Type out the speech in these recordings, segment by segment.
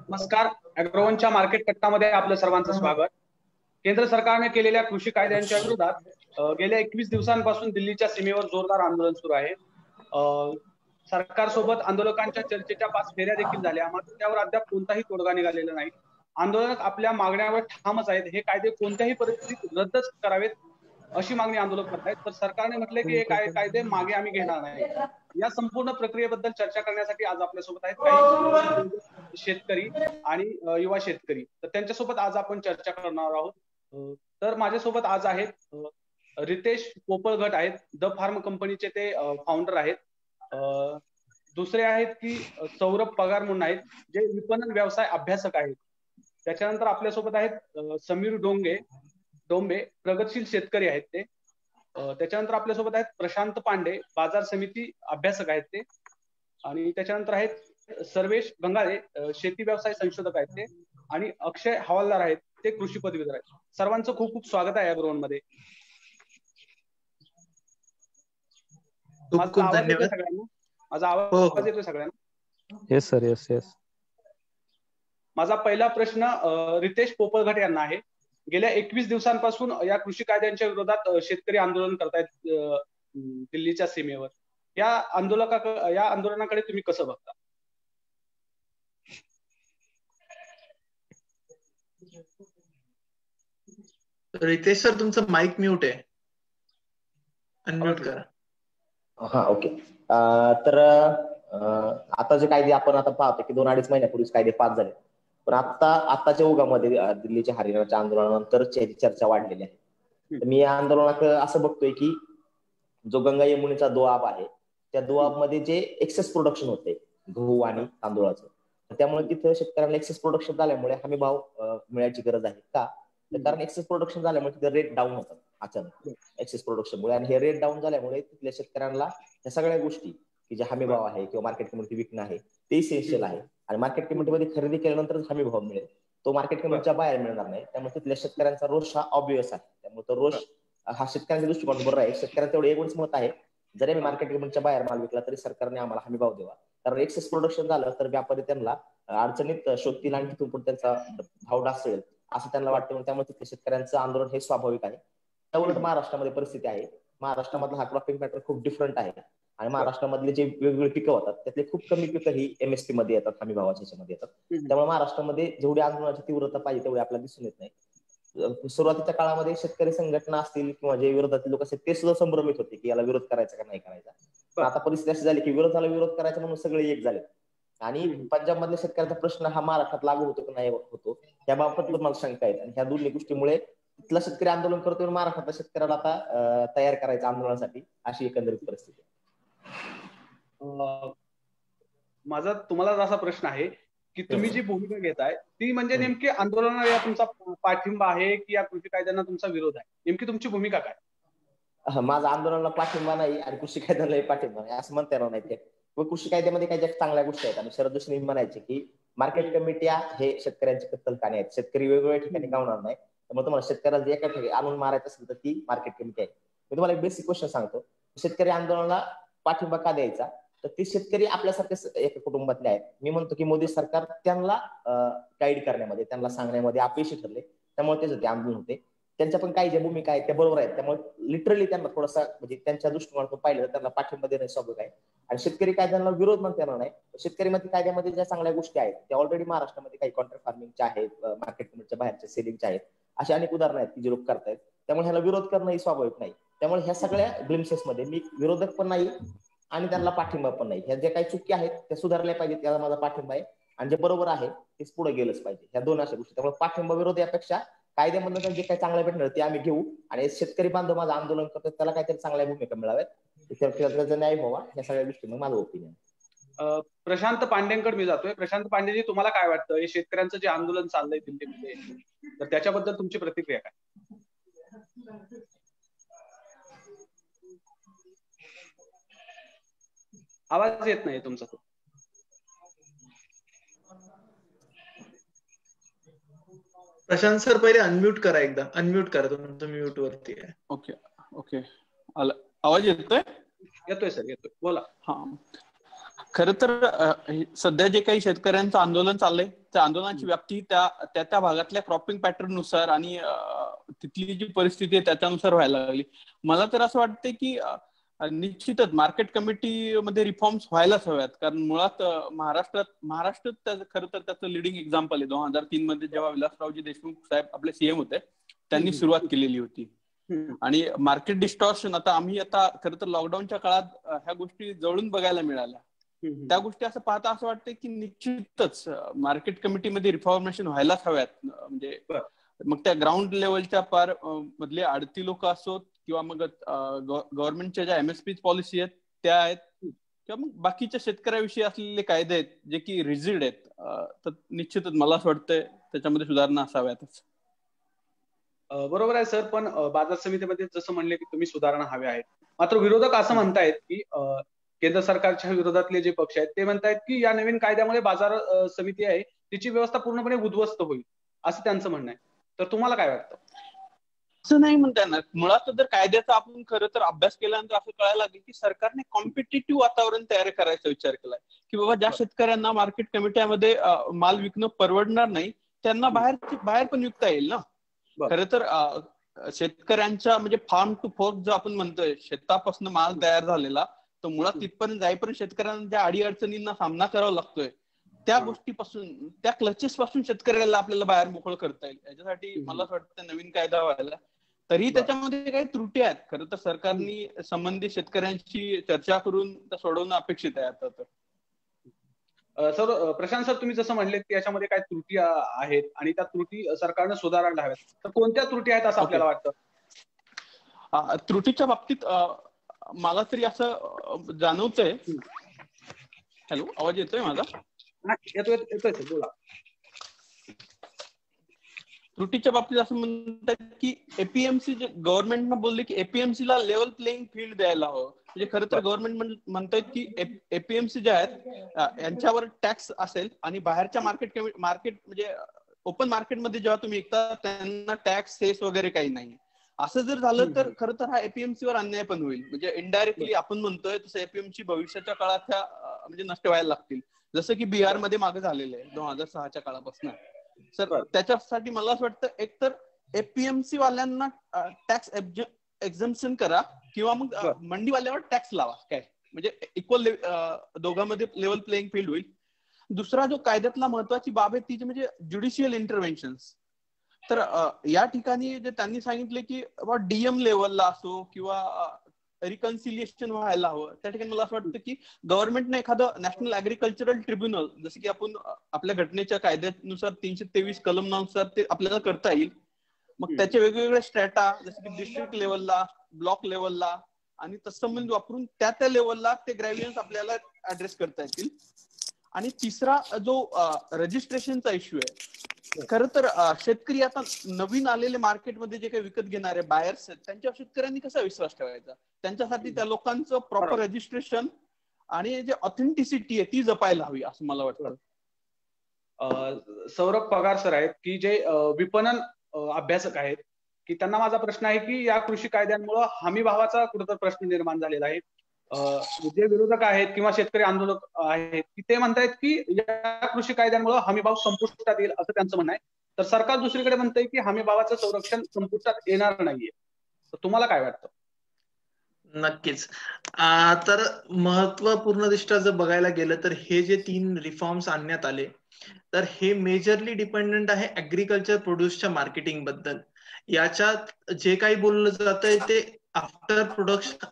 नमस्कार. अॅग्रोवनच्या मार्केट कट्टामध्ये आपलं सर्वांचं स्वागत. केंद्र सरकारने केलेल्या कृषी कायद्यांच्या विरोधात गेल्या 21 दिवसांपासून दिल्लीच्या सीमेवर जोरदार आंदोलन सुरू आहे. सरकारसोबत आंदोलकांच्या चर्चेच्या 5 फेऱ्या देखील झाल्या, मात्र त्यावर अद्याप कोणताही तोडगा निघालेला नाही. आंदोलक आपल्या मागण्यावर ठामच आहेत. हे कायदे कोणत्याही परिस्थितीत रद्दच करावेत अशी मागणी आंदोलक करतायत. तर सरकारने म्हटले की हे कायदे मागे आम्ही घेणार नाही. या संपूर्ण प्रक्रियेबद्दल चर्चा करण्यासाठी आज आपल्यासोबत आहेत काही शेतकरी आणि युवा शेतकरी. तर त्यांच्यासोबत आज आपण चर्चा करणार आहोत. तर माझ्यासोबत आज आहेत रितेश पोपळघट आहेत, द फार्म कंपनीचे ते फाउंडर आहेत. दुसरे आहेत की सौरभ पगार म्हणून आहेत, जे विपणन व्यवसाय अभ्यासक आहेत. त्याच्यानंतर आपल्यासोबत आहेत समीर डोंबे, प्रगतशील शेतकरी आहेत ते. त्याच्यानंतर आपल्यासोबत आहेत प्रशांत पांडे, बाजार समिती अभ्यासक आहेत ते. आणि त्याच्यानंतर आहेत सर्वेश गंगाळे, शेती व्यवसाय संशोधक आहेत ते. आणि अक्षय हवालदार आहेत, ते कृषी पदवीधर आहेत. सर्वांचं खूप खूप स्वागत आहे या ग्राउंड मध्ये. खूप खूप धन्यवाद. सगळ्यांना माझा आवाज येतोय सगळ्यांना? Yes sir, yes. माझा पहिला प्रश्न रितेश पोपळघट यांना आहे. गेल्या 21 दिवसांपासून या कृषी कायद्यांच्या विरोधात शेतकरी आंदोलन करतायत दिल्लीच्या सीमेवर. या आंदोलनाकडे तुम्ही कसं बघता? रितेश सर, तुमचं माईक म्यूट आहे, अनम्यूट करा. हा, ओके. तर आता जे कायदे आपण आता पाहतो की 2-2.5 महिन्यापूर्वीच कायदे पास झाले, पण आताच्या युगामध्ये दिल्लीच्या हरियाणाच्या आंदोलनानंतर चर्चा वाढलेली आहे. तर मी या आंदोलनात असं बघतोय की जो गंगा यमुनेचा दोआब आहे, त्या दोआबमध्ये जे एक्सेस प्रोडक्शन होते गहू आणि तांदूळाचं, त्यामुळे तिथं शेतकऱ्यांना एक्सेस प्रोडक्शन झाल्यामुळे हमी भाव मिळायची गरज आहे. का? कारण एक्सेस प्रोडक्शन झाल्यामुळे तिथे रेट डाऊन होतात अचानक एक्सेस प्रोडक्शनमुळे, आणि हे रेट डाऊन झाल्यामुळे तिथल्या शेतकऱ्यांना ह्या सगळ्या गोष्टी की जे हमी भाव आहे किंवा मार्केट कमिटी विकणं आहे ते इसेन्शियल आहे. आणि मार्केट कमिटीमध्ये खरेदी केल्यानंतरच हमी भाव मिळेल, तो मार्केट कमिटीच्या बाहेर मिळणार नाही. त्यामुळे तिथल्या शेतकऱ्यांचा रोष हा ऑब्वियस आहे. त्यामुळे तो रोष हा शेतकऱ्यांच्या दृष्टिकोन बरोबर आहे. शेतकऱ्यांचं तेवढं एकच मत आहे, जरी आम्ही मार्केट कमिटीच्या बाहेर माल विकला तरी सरकारने आम्हाला हमी भाव द्यावा. कारण एक्सेस प्रोडक्शन झालं तर व्यापारी त्यांना अडचणीत शोधतील आणि तिथून पण त्यांचा भाव ढासळेल असं त्यांना वाटतं. त्यामुळे तिथल्या शेतकऱ्यांचं आंदोलन हे स्वाभाविक आहे. त्यामुळे महाराष्ट्रामध्ये परिस्थिती आहे. महाराष्ट्रामधला हा क्रॉपिंग पॅटर्न खूप डिफरंट आहे आणि महाराष्ट्रामधले जे वेगवेगळे पिकं होतात त्यातले खूप कमी पिकं ही MSP मध्ये येतात, हमी भावाच्या ह्याच्यामध्ये येतात. त्यामुळे महाराष्ट्रामध्ये जेवढी आंदोलनाची तीव्रता पाहिजे तेवढी आपल्याला दिसून येत नाही. सुरुवातीच्या काळामध्ये शेतकरी संघटना असतील किंवा जे विरोधातील लोक असतील ते सुद्धा संभ्रमित होते की याला विरोध करायचा का नाही करायचा. पण आता परिस्थिती अशी झाली की विरोधाला विरोध करायचा म्हणून सगळे एक झाले. आणि पंजाब मधल्या शेतकऱ्याचा प्रश्न हा महाराष्ट्रात लागू होतो की नाही होतो याबाबत मला शंका आहेत. आणि ह्या दोन्ही गोष्टीमुळे तिथला शेतकरी आंदोलन करतो, महाराष्ट्रातल्या शेतकऱ्याला आता तयार करायचं आंदोलनासाठी, अशी एकंदरीत परिस्थिती. माझा तुम्हाला असा प्रश्न आहे की तुम्ही जी भूमिका घेताय ती म्हणजे नेमकी आंदोलनाला या तुमचा पाठिंबा आहे की या कृषी कायद्यांना तुमचा विरोध आहे? नेमकी तुमची भूमिका काय? माझा आंदोलनाला पाठिंबा नाही आणि कृषी कायद्यालाही पाठिंबा नाही असं म्हणता येणार नाही. कृषी कायद्यामध्ये काही जास्त चांगल्या गोष्टी आहेत. आणि शरद जोशी म्हणायचे की मार्केट कमिट्या हे शेतकऱ्यांचे कत्तलखाने आहेत, शेतकरी वेगवेगळ्या ठिकाणी गावणार नाही. त्यामुळे तुम्हाला शेतकऱ्याला जे एका ठिकाणी आणून मारायचं असेल तर ती मार्केट कमिटी आहे. मी तुम्हाला एक बेसिक क्वेश्चन सांगतो, शेतकरी आंदोलनाला पाठिंबा का द्यायचा? तर ते शेतकरी आपल्यासारखे एका कुटुंबातले आहेत. मी म्हणतो की मोदी सरकार त्यांना गाईड करण्यामध्ये, त्यांना सांगण्यामध्ये अपयशी ठरले, त्यामुळे त्याचं ते आंदोलन होते. त्यांच्या पण काही ज्या भूमिका आहेत त्या बरोबर आहेत. त्यामुळे लिटरली त्यांना थोडासा म्हणजे त्यांच्या दृष्टिकोनातून पाहिलं तर त्यांना पाठिंबा देणे स्वाभाविक आहे. आणि शेतकरी कायद्यांना विरोध म्हणता येणार नाही. शेतकरी मध्ये कायद्यामध्ये ज्या चांगल्या गोष्टी आहेत त्या ऑलरेडी महाराष्ट्रामध्ये काही कॉन्ट्रॅक्ट फार्मिंगच्या आहेत, मार्केट कमिटीच्या बाहेरच्या सेलिंगच्या आहेत, अशी अनेक उदाहरणं आहेत की जे लोक करतायत. त्यामुळे ह्याला विरोध करणंही स्वाभाविक नाही. त्यामुळे ह्या सगळ्या ग्लिम्सेसमध्ये मी विरोधक पण नाही आणि त्यांना पाठिंबा पण नाही. ह्या ज्या काही चुकी आहेत त्या सुधारल्या पाहिजेत, त्याला माझा पाठिंबा आहे. आणि जे बरोबर आहे तेच पुढे गेलंच पाहिजे. ह्या दोन अशा गोष्टी. त्यामुळे पाठिंबा विरोध यापेक्षा कायद्यामधून जे काही चांगलं भेटणार ते आम्ही घेऊ, आणि शेतकरी बांधव माझं आंदोलन करतो त्याला काहीतरी चांगल्या भूमिका मिळाव्यात, त्याचा न्याय व्हावा, या सगळ्या गोष्टी मग माझं ओपिनियन. प्रशांत पांडेंकडे मी जातोय. प्रशांत पांडेजी, तुम्हाला काय वाटतं हे शेतकऱ्यांचं जे आंदोलन चाललंय दिल्लीमध्ये, तर त्याच्याबद्दल तुमची प्रतिक्रिया काय? आवाज येत नाही तुमचा. प्रशांत सर पहिले अनम्यूट करा, एकदा अनम्यूट करा, तुमचं म्यूट वरती आहे. ओके ओके, आवाज येतोय? येतोय सर, येतोय, बोला. हा, खर तर सध्या जे काही शेतकऱ्यांचं आंदोलन चाललंय त्या आंदोलनाची व्याप्ती त्या भागातल्या क्रॉपिंग पॅटर्न नुसार आणि तिथली जी परिस्थिती आहे त्याच्यानुसार व्हायला लागली. मला तर असं वाटतंय की निश्चितच मार्केट कमिटीमध्ये रिफॉर्म्स व्हायलाच हव्यात, कारण मुळात महाराष्ट्रात खरं तर त्याचं लिडिंग एक्झाम्पल आहे. 2003 मध्ये जेव्हा विलासरावजी देशमुख साहेब आपले सीएम होते त्यांनी सुरुवात केलेली होती. आणि मार्केट डिस्टॉर्शन आम्ही खरं तर लॉकडाऊनच्या काळात ह्या गोष्टी जवळून बघायला मिळाल्या. त्या गोष्टी असं पाहता असं वाटतं की निश्चितच मार्केट कमिटीमध्ये रिफॉर्मेशन व्हायलाच हव्यात. म्हणजे मग त्या ग्राउंड लेवलच्या पार मधले आडती लोक असोत किंवा मग गव्हर्नमेंटच्या ज्या एमएसपी पॉलिसी आहेत त्या आहेत किंवा मग बाकीच्या शेतकऱ्याविषयी असलेले कायदे आहेत जे की रिजिड आहेत, तर निश्चितच मला असं वाटतंय त्याच्यामध्ये सुधारणा असाव्यातच. बरोबर आहे सर, पण बाजार समितीमध्ये जसं म्हणले की तुम्ही सुधारणा हव्या आहेत, मात्र विरोधक असं म्हणतायत की केंद्र सरकारच्या विरोधातले जे पक्ष आहेत ते म्हणतायत की या नवीन कायद्यामुळे बाजार समिती आहे तिची व्यवस्था पूर्णपणे उद्ध्वस्त होईल, असं त्यांचं म्हणणं आहे. तर तुम्हाला काय वाटतं? असं नाही म्हणता येणार. मुळात जर कायद्याचा आपण खरं तर अभ्यास केल्यानंतर असं कळायला लागेल की सरकारने कॉम्पिटिटिव्ह वातावरण तयार करायचा विचार केलाय की बाबा ज्या शेतकऱ्यांना मार्केट कमिट्यामध्ये माल विकणं परवडणार नाही त्यांना बाहेर पण विकता येईल ना. खरं तर शेतकऱ्यांच्या म्हणजे फार्म टू फोर्क जो आपण म्हणतोय, शेतापासून माल तयार झालेला तर मुळात तिथपर्यंत जाईपर्यंत शेतकऱ्यांना ज्या अडीअडचणींना सामना करावा लागतोय त्या गोष्टीपासून, त्या क्लचेस पासून शेतकऱ्याला आपल्याला बाहेर मोकळं करता येईल. याच्यासाठी मला असं वाटतं नवीन कायदा व्हायला. तरी त्याच्यामध्ये काही त्रुटी आहेत. खरं तर सरकारने संबंधित शेतकऱ्यांशी चर्चा करून त्या सोडवणं अपेक्षित आहे आता तर. सर, प्रशांत सर, तुम्ही जसं म्हणले की याच्यामध्ये काय त्रुटी आहेत आणि त्या त्रुटी सरकारनं सुधारायला हव्यात, तर कोणत्या त्रुटी आहेत असं आपल्याला वाटतं? त्रुटीच्या बाबतीत मला तरी असं जाणवतंय. हॅलो, आवाज येतोय माझा? येतोय सर, बोला. त्रुटीच्या बाबतीत असं म्हणतात की एपीएमसी गव्हर्नमेंटनं बोलले की एपीएमसी ला लेवल प्लेइंग फील्ड द्यायला हवं. म्हणजे खरं तर गव्हर्नमेंट म्हणतायत की एपीएमसी जे आहेत यांच्यावर टॅक्स असेल आणि बाहेरच्या मार्केट म्हणजे ओपन मार्केटमध्ये जेव्हा तुम्ही विकता त्यांना टॅक्स सेस वगैरे काही नाही. असं जर झालं तर खरं तर हा एपीएमसी वर अन्याय पण होईल. म्हणजे इनडायरेक्टली आपण म्हणतोय तसं एपीएमसी भविष्याच्या काळात म्हणजे नष्ट व्हायला लागतील, जसं की बिहारमध्ये मागे झालेलं आहे 2006च्या काळापासून. सर, त्याच्यासाठी मला असं वाटतं एकतर एपीएमसी वाल्यांना टॅक्स एक्झम्पशन करा किंवा मग मंडीवाल्यावर टॅक्स लावा, काय म्हणजे इक्वल दोघांमध्ये लेवल प्लेइंग फील्ड होईल. दुसरा जो कायद्यातला महत्वाची बाब आहे ती म्हणजे ज्युडिशियल इंटरव्हेन्शन्स. तर या ठिकाणी जे त्यांनी सांगितले की डीएम लेवलला असो किंवा रिकन्सिलिएशन व्हायला हवं, त्या ठिकाणी मला असं वाटतं की गव्हर्नमेंटने एखादं नॅशनल ऍग्रिकल्चरल ट्रिब्युनल, जसं की आपण आपल्या घटनेच्या कायद्यानुसार 323 कलमनुसार ते आपल्याला करता येईल. मग त्याचे वेगवेगळे स्ट्रॅटा जसं की डिस्ट्रिक्ट लेवलला, ब्लॉक लेवलला आणि तत्संबंधी वापरून त्या लेवलला ते ग्रॅव्हियन्स आपल्याला ऍड्रेस करता येतील. आणि तिसरा जो रजिस्ट्रेशनचा इश्यू आहे, खरं तर शेतकरी आता नवीन आलेले मार्केटमध्ये जे काही विकत घेणारे बायर्स आहेत त्यांच्या शेतकऱ्यांनी कसा विश्वास ठेवायचा? त्यांच्यासाठी त्या लोकांचं प्रॉपर रजिस्ट्रेशन आणि जे ऑथेंटिसिटी आहे ती जपायला हवी असं मला वाटतं. सौरभ पगार सर आहेत की जे विपणन अभ्यासक आहेत, की त्यांना माझा प्रश्न आहे की या कृषी कायद्यांमुळे हमी भावाचा कुठेतरी प्रश्न निर्माण झालेला आहे. जे विरोधक आहेत किंवा शेतकरी आंदोलक आहेत की ते म्हणतायत की या कृषी कायद्यांमुळे हमी भाव संपुष्टात येईल असं त्यांचं म्हणणं आहे. तर सरकार दुसरीकडे म्हणतंय की हमी भावाचं संरक्षण संपुष्टात येणार नाहीये. तर तुम्हाला काय वाटतं? नक्कीच. तर महत्वपूर्ण दृष्ट्या जर बघायला गेलं तर हे जे 3 रिफॉर्म्स आणण्यात आले तर हे मेजरली डिपेंडंट आहे ऍग्रिकल्चर प्रोड्यूसच्या मार्केटिंग बद्दल. याच्यात जे काही बोललं जातंय ते आफ्टर प्रोडक्ट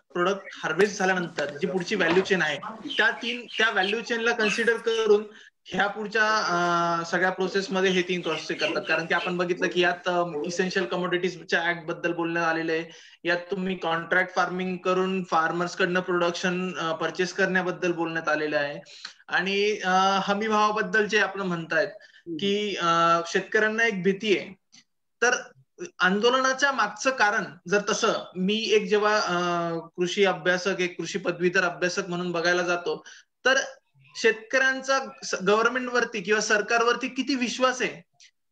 हार्वेस्ट झाल्यानंतर जी पुढची व्हॅल्यू चेन आहे त्या व्हॅल्यू चेनला कन्सिडर करून ह्या पुढच्या सगळ्या प्रोसेसमध्ये हे 3 क्रॉस चेक करतात. कारण की आपण बघितलं की यात इसेन्शियल कमोडिटीजच्या ऍक्ट बद्दल बोलण्यात आलेलं आहे. यात तुम्ही कॉन्ट्रॅक्ट फार्मिंग करून फार्मर्स कडनं प्रोडक्शन परचेस करण्याबद्दल बोलण्यात आलेलं आहे. आणि हमी भावाबद्दल जे आपण म्हणतायत की शेतकऱ्यांना एक भीती आहे. तर आंदोलनाच्या मागचं कारण जर तसं मी एक जेव्हा कृषी अभ्यासक, एक कृषी पदवीधर अभ्यासक म्हणून बघायला जातो तर शेतकऱ्यांचा गव्हर्नमेंटवरती किंवा सरकारवरती किती विश्वास आहे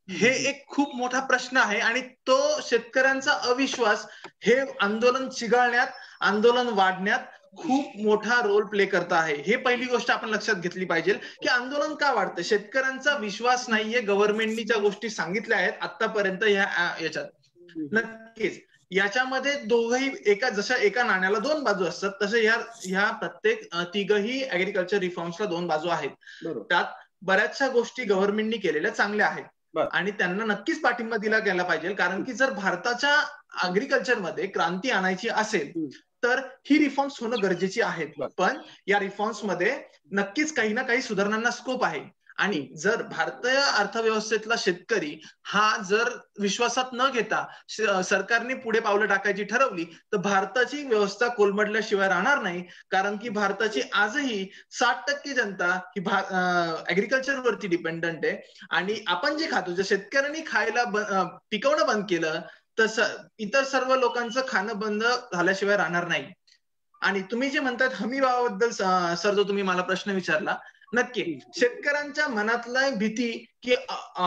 हे एक खूप मोठा प्रश्न आहे आणि तो शेतकऱ्यांचा अविश्वास हे आंदोलन चिघळण्यात, आंदोलन वाढण्यात खूप मोठा रोल प्ले करत आहे. हे पहिली गोष्ट आपण लक्षात घेतली पाहिजे की आंदोलन का वाढतं. शेतकऱ्यांचा विश्वास नाहीये गव्हर्नमेंटनी ज्या गोष्टी सांगितल्या आहेत आतापर्यंत याच्यात. नक्कीच याच्यामध्ये दोघही जशा एका नाण्याला दोन बाजू असतात तसे ह्या प्रत्येक तिघही ऍग्रिकल्चर रिफॉर्म्सला दोन बाजू आहेत. त्यात बऱ्याचशा गोष्टी गव्हर्नमेंटनी केलेल्या चांगल्या आहेत आणि त्यांना नक्कीच पाठिंबा दिला गेला पाहिजे. कारण की जर भारताच्या अग्रिकल्चरमध्ये क्रांती आणायची असेल तर ही रिफॉर्म्स होणं गरजेची आहेत. पण या रिफॉर्म्स मध्ये नक्कीच काही ना काही सुधारणांना स्कोप आहे. आणि जर भारतीय अर्थव्यवस्थेतला शेतकरी हा जर विश्वासात न घेता सरकारने पुढे पावलं टाकायची ठरवली तर भारताची व्यवस्था कोलमडल्याशिवाय राहणार नाही. कारण की भारताची आजही 60% जनता ही ऍग्रिकल्चरवरती डिपेंडंट आहे. आणि आपण जे खातो, जर शेतकऱ्यांनी खायला पिकवणं बंद केलं तर इतर सर्व लोकांचं खाणं बंद झाल्याशिवाय राहणार नाही. आणि तुम्ही जे म्हणतात हमी भावाबद्दल सर, जो तुम्ही मला प्रश्न विचारला, नक्की शेतकऱ्यांच्या मनातला भीती की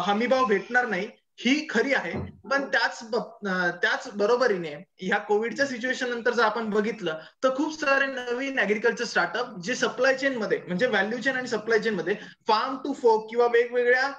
हमीभाव भेटणार नाही ही खरी आहे. पण त्याच बरोबरीने ह्या कोविडच्या सिच्युएशन नंतर जर आपण बघितलं तर खूप सारे नवीन ऍग्रिकल्चर स्टार्टअप जे सप्लाय चेन मध्ये, म्हणजे व्हॅल्यू चेन आणि सप्लाय चेन मध्ये फार्म टू फोक किंवा वेगवेगळ्या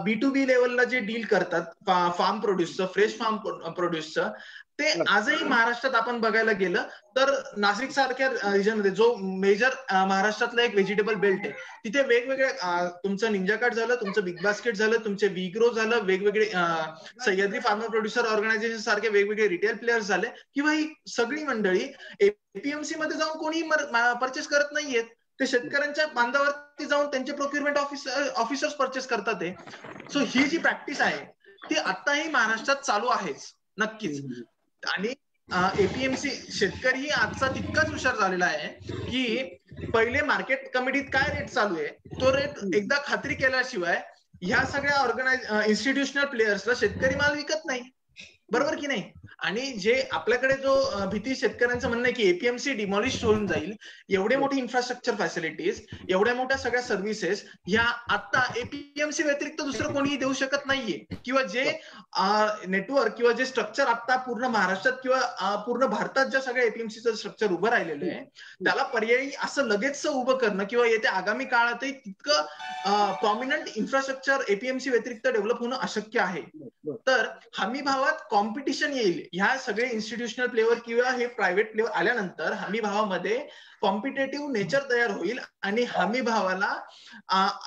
B2B लेवलला जे डील करतात फार्म प्रोड्यूसचं, फ्रेश फार्म प्रोड्यूसचं, ते आजही महाराष्ट्रात आपण बघायला गेलं तर नाशिक सारख्या रिजनमध्ये, जो मेजर महाराष्ट्रातला एक व्हेजिटेबल बेल्ट आहे, तिथे वेगवेगळ्या तुमचं निंजा कार्ड झालं, तुमचं बिग बास्केट झालं, तुमचे विग्रो झालं, वेगवेगळे सह्याद्री फार्मर प्रोड्युसर ऑर्गनायझेशन सारखे वेगवेगळे रिटेल प्लेयर्स झाले, किंवा ही सगळी मंडळी एपीएमसी मध्ये जाऊन कोणी परचेस करत नाहीयेत. ते शेतकऱ्यांच्या बांधावरती जाऊन त्यांचे प्रोक्युरमेंट ऑफिसर्स परचेस करतात. सो ही जी प्रॅक्टिस आहे ती आताही महाराष्ट्रात चालू आहेच नक्कीच. आणि एपीएमसी शेतकरी आजचा तितकाच हुशार झालेला आहे की पहिले मार्केट कमिटीत काय रेट चालू आहे तो रेट एकदा खात्री केल्याशिवाय ह्या सगळ्या इन्स्टिट्यूशनल प्लेयर्सला शेतकरी माल विकत नाही. बरोबर की नाही? आणि जे आपल्याकडे जो भीती शेतकऱ्यांचं म्हणणं आहे की एपीएमसी डिमॉलिश होऊन जाईल, एवढे मोठे इन्फ्रास्ट्रक्चर फॅसिलिटीज, एवढ्या मोठ्या सगळ्या सर्व्हिसेस ह्या आता एपीएमसी व्यतिरिक्त दुसरं कोणीही देऊ शकत नाहीये. किंवा जे नेटवर्क किंवा जे स्ट्रक्चर आता पूर्ण महाराष्ट्रात किंवा पूर्ण भारतात ज्या सगळ्या एपीएमसीचं स्ट्रक्चर उभं राहिलेलं आहे त्याला पर्यायी असं लगेच उभं करणं किंवा येत्या आगामी काळातही तितकं प्रॉमिनंट इन्फ्रास्ट्रक्चर एपीएमसी व्यतिरिक्त डेव्हलप होणं अशक्य आहे. तर हमी भावात कॉम्पिटिशन येईल. ह्या सगळे इन्स्टिट्यूशनल प्लेवर किंवा हे प्रायव्हेट प्लेवर आल्यानंतर हमी भावामध्ये कॉम्पिटेटिव्ह नेचर तयार होईल आणि हमी भावाला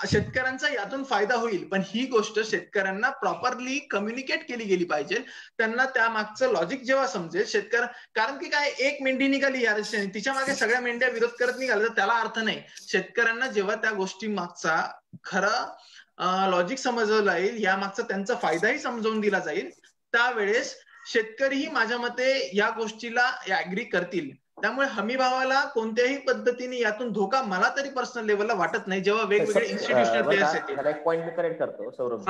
शेतकऱ्यांचा यातून फायदा होईल. पण ही गोष्ट शेतकऱ्यांना प्रॉपरली कम्युनिकेट केली गेली पाहिजे. त्यांना त्या मागचं लॉजिक जेव्हा समजेल कारण की काय, एक मेंढी निघाली या रस्त्याने, तिच्या मागे सगळ्या मेंढ्या विरोध करत निघाल्या तर त्याला अर्थ नाही. शेतकऱ्यांना जेव्हा त्या गोष्टी मागचा खरं लॉजिक समजवलं जाईल, या मागचा त्यांचा फायदाही समजावून दिला जाईल, त्यावेळेस शेतकरीही माझ्या मते या गोष्टीला ऍग्री करतील. त्यामुळे हमी भावाला कोणत्याही पद्धतीने यातून धोका मला तरी पर्सनल लेवलला वाटत नाही. जेव्हा वेगवेगळे इन्स्टिट्यूशनल प्लेयर्स येतील. एक पॉईंट मी करेक्ट करतो सौरभ.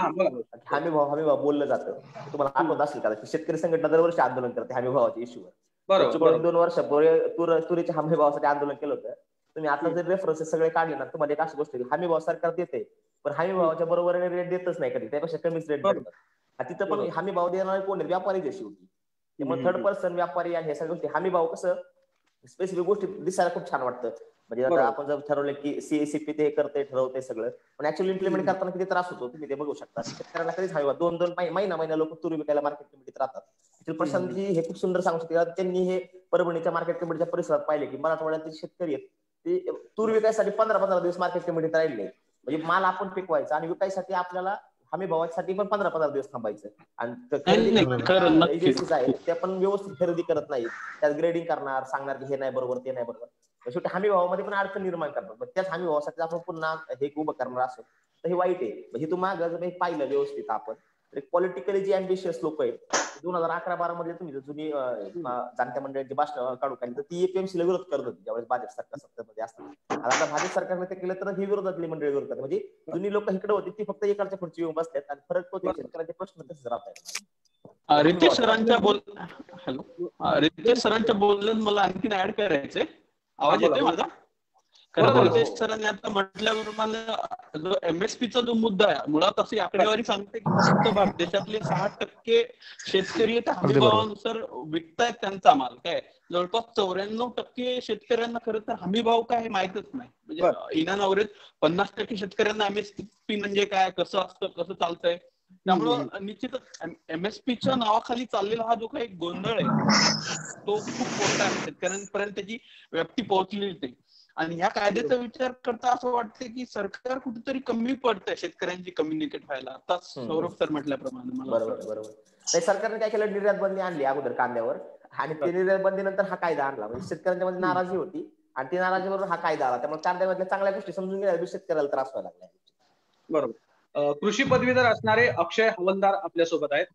हमी भाव बोललं जातं, तुम्हाला आठवत असेल का शेतकरी संघटना दरवर्षी आंदोलन करते हमी भावाच्या इश्यूवर. 2 वर्षापूर्वी तुरीच्या हमी भावासाठी आंदोलन केलं होतं. तुम्ही आता जर रेफरन्सेस सगळे काढले ना, तुम्हाला एक अशी गोष्ट हमी भाव सरकार देते पण हमी भावाच्या बरोबरीने रेट देतच नाही कधी, त्यापेक्षा कमीच रेट देतात. तिथं पण हमी भाव देणारे कोण आहेत? व्यापारी जे शेवटी. त्यामुळे थर्ड पर्सन व्यापारी आणि हे सगळ्या गोष्टी हमी भाव कसं स्पेसिफिक गोष्टी दिसायला खूप छान वाटतं. म्हणजे आता आपण जर ठरवलं की सीएसीपी ते करते ठरवते सगळं, पण ऍक्च्युअली इम्प्लिमेंट करताना किती त्रास होतो तुम्ही ते बघू शकता. शेतकऱ्यांना कधीच हमी भाव 2-2 महिना लोक तुरी विकायला मार्केट कमिटीत राहतात. प्रशांतजी हे खूप सुंदर सांगू शकते. त्यांनी हे परभणीच्या मार्केट कमिटीच्या परिसरात पाहिले की मराठवाड्यातील शेतकरी आहेत ते तूर विकायसाठी 15-15 दिवस मार्केट कमिटीत राहिले. म्हणजे माल आपण पिकवायचा आणि विकायसाठी आपल्याला हमी भावासाठी पण 15-15 दिवस थांबायचं. आणि एजन्सीज आहेत त्या पण व्यवस्थित खरेदी करत नाही, त्यात ग्रेडिंग करणार, सांगणार की हे नाही बरोबर ते नाही बरोबर. शेवटी हमी भावामध्ये पण अडचण निर्माण करतात. त्याच हमी भावासाठी आपण पुन्हा हे उभं करणार असो तर हे वाईट आहे. म्हणजे तू मागं जर पाहिलं व्यवस्थित आपण पॉलिटिकली जे अँबिशियस लोक आहेत 2011-12 मध्ये तुम्ही जुनी जाणत्या मंडळांची भाषण काढू काढली तर ती एपीएमसीला विरोध करत होती ज्यावेळेस भाजप सरकार सत्तेमध्ये असताना. आता भाजप सरकारने ते केलं तर ही विरोधातली मंडळी विरोध करतात. म्हणजे जुनी लोक इकडे होती ती फक्त एकाच्या खुर्ची येऊन बसतात आणि फरक तो शेतकऱ्यांचे प्रश्न तसेच राहतात. रितेश सरांच्या बोलण्यात मला आणखीन ऍड करायचंय. आवाज येतोय माझा? कारण बरोबर. रितेश सरांनी आता म्हटल्याप्रमाणे जो एमएसपीचा जो मुद्दा आहे मुळात अशी आकडेवारी सांगते की फक्त देशातले 6% शेतकरी त्या हमी भावानुसार विकतायत त्यांचा माल. काय जवळपास 94% शेतकऱ्यांना खरं तर हमी भाव काय हे माहितच नाही. म्हणजे इन अँड अवरेज 50% शेतकऱ्यांना एमएसपी म्हणजे काय, कसं असतं, कसं चालतंय. त्यामुळं निश्चितच एमएसपीच्या नावाखाली चाललेला हा जो काही गोंधळ आहे तो खूप मोठा आहे. शेतकऱ्यांपर्यंत त्याची व्याप्ती पोहोचलेली नाही. आणि ह्या कायद्याचा विचार करता असं वाटतं की सरकार कुठेतरी कमी पडतंय शेतकऱ्यांची कम्युनिकेट व्हायला. आता सौरभ सर म्हटल्याप्रमाणे मला बरोबर. नाही, सरकारने काय केलं, निर्यात बंदी आणली अगोदर कांद्यावर, आणि ते निर्यात बंदीनंतर हा कायदा आणला. म्हणजे शेतकऱ्यांच्या मध्ये नाराजी होती आणि ती नाराजीवरून हा कायदा आला. त्यामुळे कांद्यामधल्या चांगल्या गोष्टी समजून गेल्या, शेतकऱ्याला त्रास व्हायला लागला. बरोबर. कृषी पदवीधर असणारे अक्षय हवलदार आपल्यासोबत आहेत.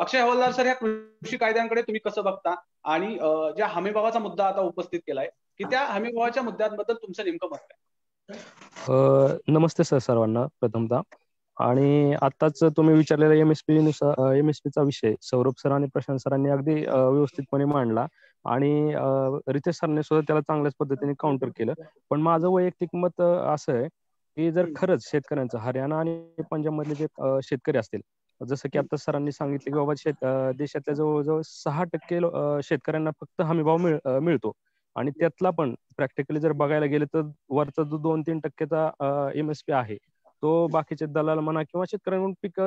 अक्षय हवलदार सर, ह्या कृषी कायद्यांकडे तुम्ही कसं बघता, आणि ज्या हमीभावाचा मुद्दा आता उपस्थित केलाय की त्या हमीभावाच्या मुद्द्यांबद्दल तुमचं नेमकं मत काय? नमस्ते सर सर्वांना प्रथमतः. आणि आताच तुम्ही विचारलेला एमएसपीचा विषय सौरभ सर आणि प्रशांत सरांनी अगदी व्यवस्थितपणे मांडला, आणि रितेश सरांनी सुद्धा त्याला चांगल्याच पद्धतीने काउंटर केलं. पण माझं वैयक्तिक मत असं आहे की जर खरंच शेतकऱ्यांचं हरियाणा आणि पंजाब मधले जे शेतकरी असतील, जसं की आता सरांनी सांगितलं की बाबा देशातल्या जवळजवळ 6% शेतकऱ्यांना फक्त हमीभाव मिळतो, आणि त्यातला पण प्रॅक्टिकली जर बघायला गेलं तर वरचा जो 2-3% एमएसपी आहे तो बाकीचे दलाल म्हणा किंवा शेतकऱ्यांकडून पीक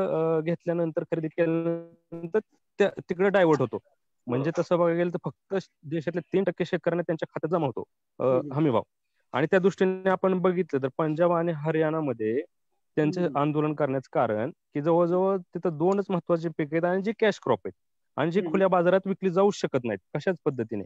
घेतल्यानंतर, खरेदी केल्यानंतर तिकडे डायव्हर्ट होतो. म्हणजे तसं बघायला गेलं तर फक्त देशातल्या 3% शेतकऱ्यांना त्यांच्या खात्यात जमा होतो हमीभाव. आणि त्या दृष्टीने आपण बघितलं तर पंजाब आणि हरियाणामध्ये त्यांचं आंदोलन करण्याचं कारण की जवळजवळ तिथं 2च महत्वाचे पीक आहेत आणि जे कॅश क्रॉप आहेत, आणि जी खुल्या बाजारात विकली जाऊ शकत नाहीत कशाच पद्धतीने,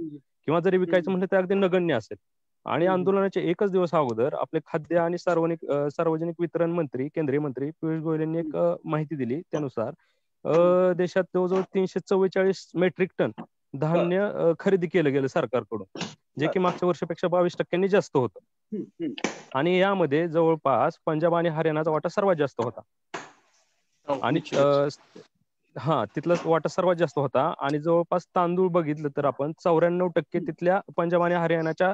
किंवा जरी विकायचं म्हटलं तर अगदी नगण्य असेल. आणि आंदोलनाचे एकच दिवस अगोदर आपले खाद्य आणि सार्वजनिक वितरण मंत्री, केंद्रीय मंत्री पियुष गोयल यांनी एक माहिती दिली. त्यानुसार देशात जवळजवळ 344 मेट्रिक टन धान्य खरेदी केलं गेलं सरकारकडून, जे की मागच्या वर्षापेक्षा 22% जास्त होतं. आणि यामध्ये जवळपास पंजाब आणि हरियाणाचा वाटा सर्वात जास्त होता. आणि तिथला वाटा सर्वात जास्त होता. आणि जवळपास तांदूळ बघितलं तर आपण 94% तिथल्या पंजाब आणि हरियाणाच्या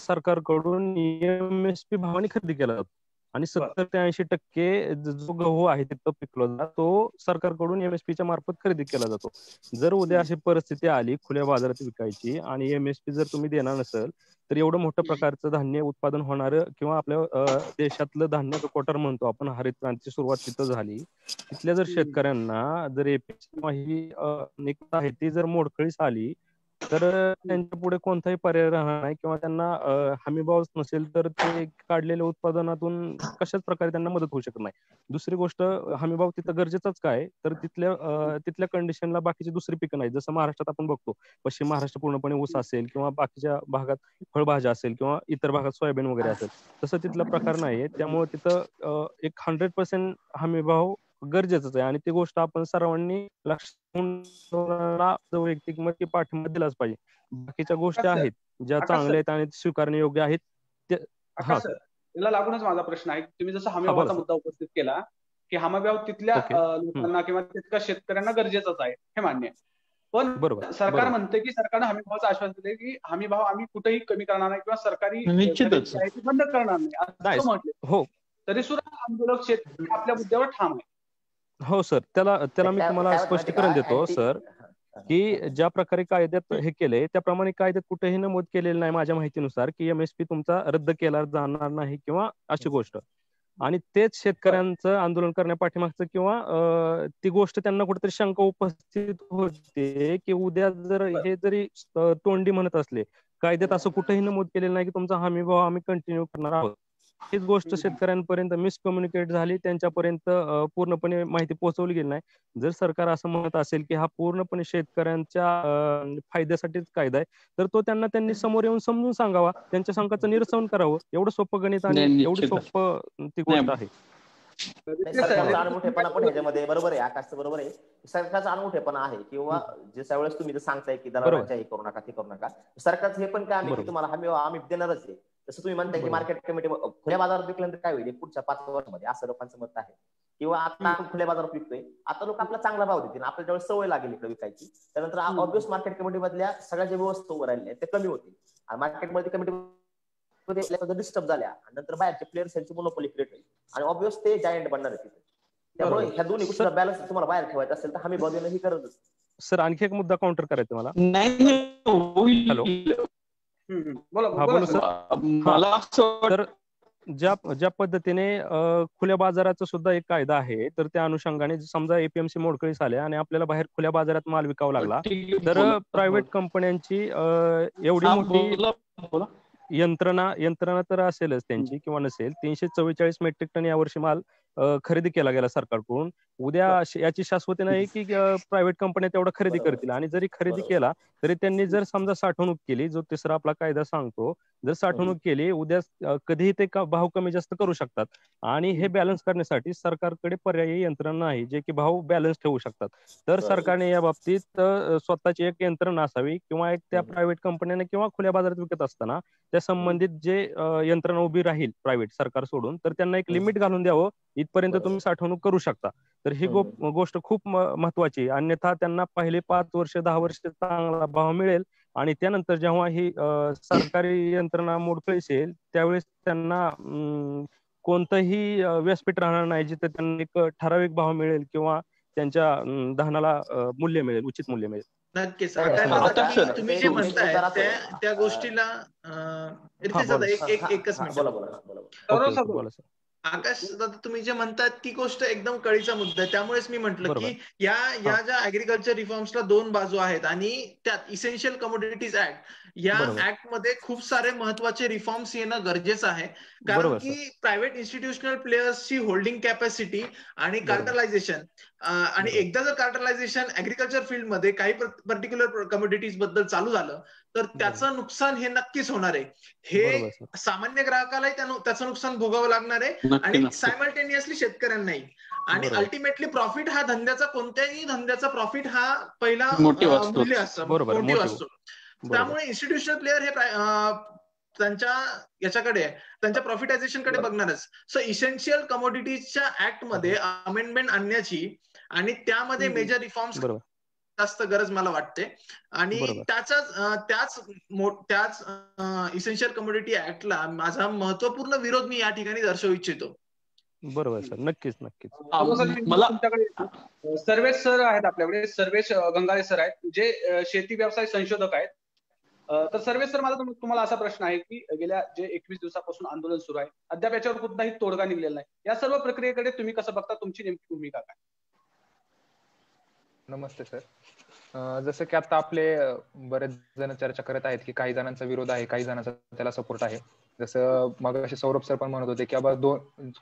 सरकारकडून एमएसपी भावाने खरेदी केला जातो. आणि 70 ते 80% जो गहू आहे तिथं पिकला जातो तो सरकारकडून एमएसपीच्या मार्फत खरेदी केला जातो. जर उद्या अशी परिस्थिती आली खुल्या बाजारात विकायची आणि एमएसपी जर तुम्ही देणार नसेल, तर एवढं मोठं प्रकारचं धान्य उत्पादन होणारं किंवा आपल्या देशातलं धान्याचं कोठार म्हणतो आपण, हरित क्रांतीची सुरुवात तिथं झाली. तिथल्या जर शेतकऱ्यांना जर ही आहे ती जर मोडकळीस आली तर त्यांच्या पुढे कोणताही पर्याय राहणार नाही, किंवा त्यांना हमीभावच नसेल तर ते काढलेल्या उत्पादनातून कशाच प्रकारे त्यांना मदत होऊ शकत नाही. दुसरी गोष्ट, हमीभाव तिथं गरजेचाच काय, तर तिथल्या कंडिशनला बाकीची दुसरी पिकं नाही. जसं महाराष्ट्रात आपण बघतो, पश्चिम महाराष्ट्र पूर्णपणे ऊस असेल किंवा बाकीच्या भागात फळभाज्या असेल किंवा इतर भागात सोयाबीन वगैरे असेल, तसं तिथला प्रकार नाहीये. त्यामुळे तिथं एक 100% हमीभाव गरजेचंच आहे. आणि ती गोष्ट आपण सर्वांनी लक्षात वैयक्तिक मत पाठिंबा दिलाच पाहिजे. बाकीच्या गोष्टी आहेत ज्या चांगल्या आहेत आणि स्वीकारणे योग्य आहेत. त्याला लागूनच माझा प्रश्न आहे, तुम्ही जसं हमीभावाचा मुद्दा उपस्थित केला की हमीभाव तिथल्या लोकांना किंवा तितक्या शेतकऱ्यांना गरजेचाच आहे, हे मान्य आहे. पण सरकार म्हणते की सरकारनं हमीभावाचं आश्वासन दिले की हमीभाव आम्ही कुठेही कमी करणार नाही किंवा सरकारी बंद करणार नाही असं म्हटले. हो, तरी सुद्धा आंदोलक शेतकरी आपल्या मुद्द्यावर ठाम आहे. हो सर, त्याला मी तुम्हाला स्पष्टीकरण देतो सर, की ज्या प्रकारे कायद्यात हे केलंय त्याप्रमाणे कायद्यात कुठेही नमूद केलेलं नाही माझ्या माहितीनुसार की एमएसपी तुमचा रद्द केला जाणार नाही किंवा अशी गोष्ट. आणि तेच शेतकऱ्यांचं आंदोलन करण्या पाठीमागचं किंवा ती गोष्ट त्यांना कुठेतरी शंका उपस्थित होते की उद्या जर हे जरी तोंडी म्हणत असले, कायद्यात असं कुठेही नमूद केलेलं नाही की तुमचा हमीभाव आम्ही कंटिन्यू करणार आहोत. हीच गोष्ट शेतकऱ्यांपर्यंत मिसकम्युनिकेट झाली, त्यांच्यापर्यंत पूर्णपणे माहिती पोहोचवली गेली नाही. जर सरकार असं म्हणत असेल की हा पूर्णपणे शेतकऱ्यांच्या फायद्यासाठीच कायदा आहे, तर तो त्यांनी समोर येऊन समजून सांगावा, त्यांच्या शंकाचं निरसन करावं. एवढं सोपं गणित आणि एवढी सोपं ती गोष्ट आहे. सरकारचा अनमुठेपणा पण ह्याच्यामध्ये बरोबर आहे, आकाशचं बरोबर आहे. सरकारचा अनमुठेपणा आहे किंवा ज्या वेळेस तुम्ही सांगताय की दलालांच्या हे करू नका ते करू नका, सरकारचं हे पण काम आहे की तुम्हाला आम्ही देणारच आहे. जसं तुम्ही म्हणताय की मार्केट कमिटी खुल्या बाजारात विकल्यानंतर काय होईल पुढच्या 5 वर्षामध्ये, असं लोकांचं मत आहे. किंवा आता आपण खुल्या बाजारात विकतोय, आता लोक आपला चांगला भाव देतील, आपल्या ज्यावेळेस सवय लागेल इकडे विकायची, त्यानंतर ऑब्वियस मार्केट कमिटी मधल्या सगळ्या ज्या वस्तू उभं राहिल्या ते कमी होतील आणि मार्केटमध्ये कमिटी डिस्टर्ब झाल्या आणि नंतर बाहेरचे प्लेयर्स यांची मोनोपोली क्रिएट होईल आणि ऑब्विस ते जायंट बनणार आहे तिथे. त्यामुळे ह्या दोन्ही गोष्टीचा बॅलन्स तुम्हाला बाहेर ठेवायचा असेल तर हमी भाव देणं ही गरजच. सर आणखी एक मुद्दा काउंटर करायचा मला. हॅलो बोला सर. मला तर ज्या पद्धतीने खुल्या बाजाराचा सुद्धा एक कायदा आहे, तर त्या अनुषंगाने समजा एपीएमसी मोडकळीस आल्या आणि आपल्याला बाहेर खुल्या बाजारात माल विकावा लागला, तर प्रायव्हेट कंपन्यांची एवढी मोठी यंत्रणा तर असेलच त्यांची किंवा नसेल, 344 मेट्रिक टन यावर्षी माल खरेदी केला गेला सरकारकडून. उद्या याची शाश्वती नाही की प्रायव्हेट कंपन्या तेवढा खरेदी करतील, आणि जरी खरेदी केला तरी त्यांनी जर समजा साठवणूक केली, जो तिसरा आपला कायदा सांगतो, जर साठवणूक केली उद्या कधीही ते भाव कमी जास्त करू शकतात. आणि हे बॅलन्स करण्यासाठी सरकारकडे पर्यायी यंत्रणा आहे जे की भाव बॅलन्स ठेवू शकतात. तर सरकारने या बाबतीत स्वतःची एक यंत्रणा असावी, किंवा एक त्या प्रायव्हेट कंपन्यांना किंवा खुल्या बाजारात विकत असताना त्या संबंधित जे यंत्रणा उभी राहील प्रायव्हेट सरकार सोडून, तर त्यांना एक लिमिट घालून द्यावं, इथपर्यंत तुम्ही साठवणूक करू शकता. तर ही गोष्ट खूप महत्वाची. अन्यथा त्यांना पहिले 5 वर्ष 10 वर्ष चांगला भाव मिळेल आणि त्यानंतर जेव्हा ही सरकारी यंत्रणा मोडकळीस येईल त्यावेळेस त्यांना कोणतंही व्यासपीठ राहणार नाही जिथे त्यांना एक ठराविक भाव मिळेल किंवा त्यांच्या धानाला मूल्य मिळेल, उचित मूल्य मिळेल. नक्कीच. तुम्ही जे म्हणताय त्या गोष्टीला एकच मिनिट. आकाश दादा, तुम्ही जे म्हणताय ती गोष्ट एकदम कळीचा मुद्दा आहे. त्यामुळेच मी म्हटलं की या ज्या ऍग्रिकल्चर रिफॉर्म्सला 2 बाजू आहेत आणि त्यात इसेन्शियल कमोडिटीज ऍक्ट या ऍक्ट मध्ये खूप सारे महत्वाचे रिफॉर्म्स येणं गरजेचं आहे. कारण की प्रायव्हेट इन्स्टिट्यूशनल प्लेयर्सची होल्डिंग कॅपॅसिटी आणि कार्टलायझेशन, आणि एकदा जर कार्टलायझेशन ऍग्रिकल्चर फील्ड मध्ये काही पर्टिक्युलर कमोडिटीज बद्दल चालू झालं तर त्याचं नुकसान हे नक्कीच होणार आहे. हे सामान्य ग्राहकालाही त्याचं नुकसान भोगावं लागणार आहे आणि सायमल्टेनियसली शेतकऱ्यांनाही. आणि अल्टिमेटली प्रॉफिट हा कोणत्याही धंद्याचा प्रॉफिट हा पहिला मूल्य असतं, मोटिव्ह असतो. त्यामुळे इन्स्टिट्यूशनल प्लेयर हे त्यांच्या याच्याकडे, त्यांच्या प्रॉफिटायझेशन कडे बघणारच. सो इसेन्शियल कमोडिटीजच्या ऍक्ट मध्ये अमेंडमेंट आणण्याची आणि त्यामध्ये मेजर रिफॉर्म्स जास्त गरज मला वाटते. आणि त्याच इसेन्शियल कमोडिटी ऍक्टला माझा महत्वपूर्ण विरोध मी या ठिकाणी दर्शवू इच्छितो. बरोबर सर, नक्कीच नक्कीच. मला तुमच्याकडे सर्वेश सर आहेत, आपल्याकडे सर्वेश गंगाळे सर आहेत जे शेती व्यवसाय संशोधक आहेत. तर सर्वेश सर, माझा तुम्हाला असा प्रश्न आहे की गेल्या जे 21 दिवसापासून आंदोलन सुरू आहे, अद्याप याच्यावर कुठलाही तोडगा निघलेला नाही. या सर्व प्रक्रियेकडे तुम्ही कसं बघता? तुमची नेमकी भूमिका काय? नमस्ते सर. जसं की आता आपले बरेच जण चर्चा करत आहेत की काही जणांचा विरोध आहे, काही जणांचा त्याला सपोर्ट आहे. जसं मगाशी सौरभ सर पण म्हणत होते की बाबा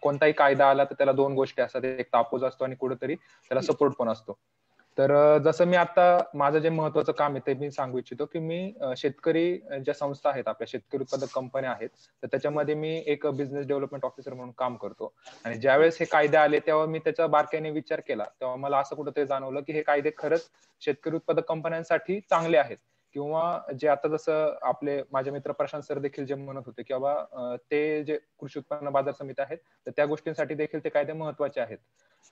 कोणताही कायदा आला तर त्याला 2 गोष्टी असतात, एक तर अपोज असतो आणि कुठेतरी त्याला सपोर्ट पण असतो. तर जसं मी आता माझं जे महत्वाचं काम आहे ते मी सांगू इच्छितो की मी शेतकरी ज्या संस्था आहेत, आपल्या शेतकरी उत्पादक कंपन्या आहेत, तर त्याच्यामध्ये मी एक बिझनेस डेव्हलपमेंट ऑफिसर म्हणून काम करतो. आणि ज्यावेळेस हे कायदे आले तेव्हा मी त्याचा बारकाईने विचार केला, तेव्हा मला असं कुठेतरी जाणवलं की हे कायदे खरंच शेतकरी उत्पादक कंपन्यांसाठी चांगले आहेत. किंवा जे आता जसं आपले माझे मित्र प्रशांत सर देखील जे म्हणत होते की बाबा ते जे कृषी उत्पन्न बाजार समिती आहेत तर त्या गोष्टींसाठी देखील ते कायदे महत्वाचे आहेत.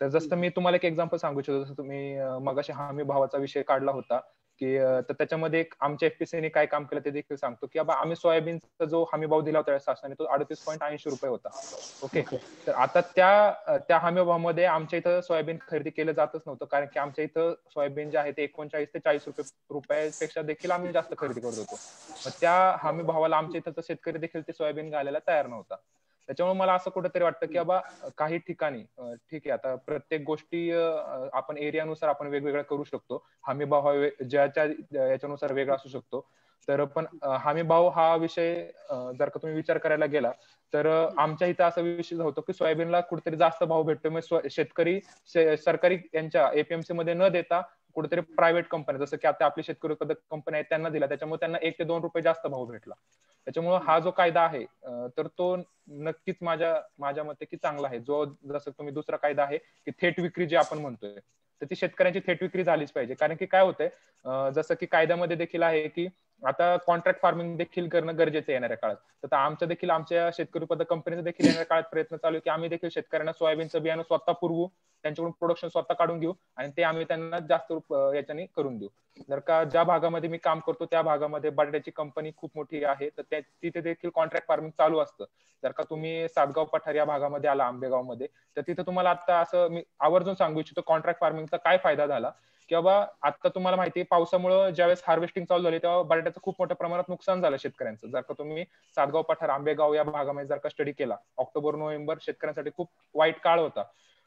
तर जसं मी तुम्हाला एक एक्झाम्पल सांगू इच्छितो, जसं तुम्ही मगाशी हमी भावाचा विषय काढला होता की तर त्याच्यामध्ये एक आमच्या एफपीसीने काय काम केलं ते देखील सांगतो की बाबा आम्ही सोयाबीनचा जो हमी भाव दिला होता शासनाने तो 38.80 रुपये होता. ओके. तर आता त्या हमी भावामध्ये आमच्या इथं सोयाबीन खरेदी केलं जातच नव्हतं, कारण की आमच्या इथं सोयाबीन जे आहे ते 39 ते 40 रुपयापेक्षा देखील आम्ही जास्त खरेदी करत होतो. मग त्या हमी भावाला आमच्या इथं शेतकरी देखील ते सोयाबीन घालायला तयार नव्हता. त्याच्यामुळे मला असं कुठेतरी वाटतं की बाबा काही ठिकाणी ठीक आहे, आता प्रत्येक गोष्टी आपण एरियानुसार आपण वेगवेगळ्या करू शकतो. हमी भाव ज्याच्या याच्यानुसार वेगळा असू शकतो. तर पण हमी भाव हा विषय जर का तुम्ही विचार करायला गेला तर आमच्या इथं असा विषय होतो की सोयाबीनला कुठेतरी जास्त भाव भेटतो. मग शेतकरी सरकारी यांच्या एपीएमसी मध्ये न देता कुठेतरी प्रायव्हेट कंपन्या, जसं की आता आपली शेतकरी उत्पादक कंपन्या आहेत त्यांना दिला, त्याच्यामुळे त्यांना 1 ते 2 रुपये जास्त भाव भेटला. त्याच्यामुळे हा जो कायदा आहे तर तो नक्कीच माझ्या मते की चांगला आहे. जो जसं तुम्ही दुसरा कायदा आहे की थेट विक्री जे आपण म्हणतोय तर ती शेतकऱ्यांची थेट विक्री झालीच पाहिजे. कारण की काय होतंय, जसं की कायद्यामध्ये देखील आहे की आता कॉन्ट्रॅक्ट फार्मिंग देखील करणं गरजेचं आहे येणाऱ्या काळात. तर आमच्या देखील आमच्या शेतकरी उत्पादक कंपनीचा देखील येणाऱ्या काळात प्रयत्न चालू आहे की आम्ही देखील शेतकऱ्यांना सोयाबीनचं बियाणं स्वतः पुरवू, त्यांच्याकडून प्रोडक्शन स्वतः काढून घेऊ आणि ते आम्ही त्यांना जास्त याच्याने करून देऊ. जर का ज्या भागामध्ये मी काम करतो त्या भागामध्ये बटाट्याची कंपनी खूप मोठी आहे, तर तिथे देखील कॉन्ट्रॅक्ट फार्मिंग चालू असतं. जर का तुम्ही सातगाव पठार या भागामध्ये आला आंबेगाव मध्ये, तर तिथे तुम्हाला आता असं मी आवर्जून सांगू इच्छितो कॉन्ट्रॅक्ट फार्मिंगचा काय फायदा झाला. की बाबा आता तुम्हाला माहिती आहे पावसामुळे ज्यावेळेस हार्वेस्टिंग चालू झाली तेव्हा बटाट्याचं खूप मोठ्या प्रमाणात नुकसान झालं शेतकऱ्यांचं. जर का तुम्ही सातगाव पठार आंबेगाव या भागामध्ये जर का स्टडी केला, ऑक्टोबर नोव्हेंबर शेतकऱ्यांसाठी खूप वाईट काळ होता.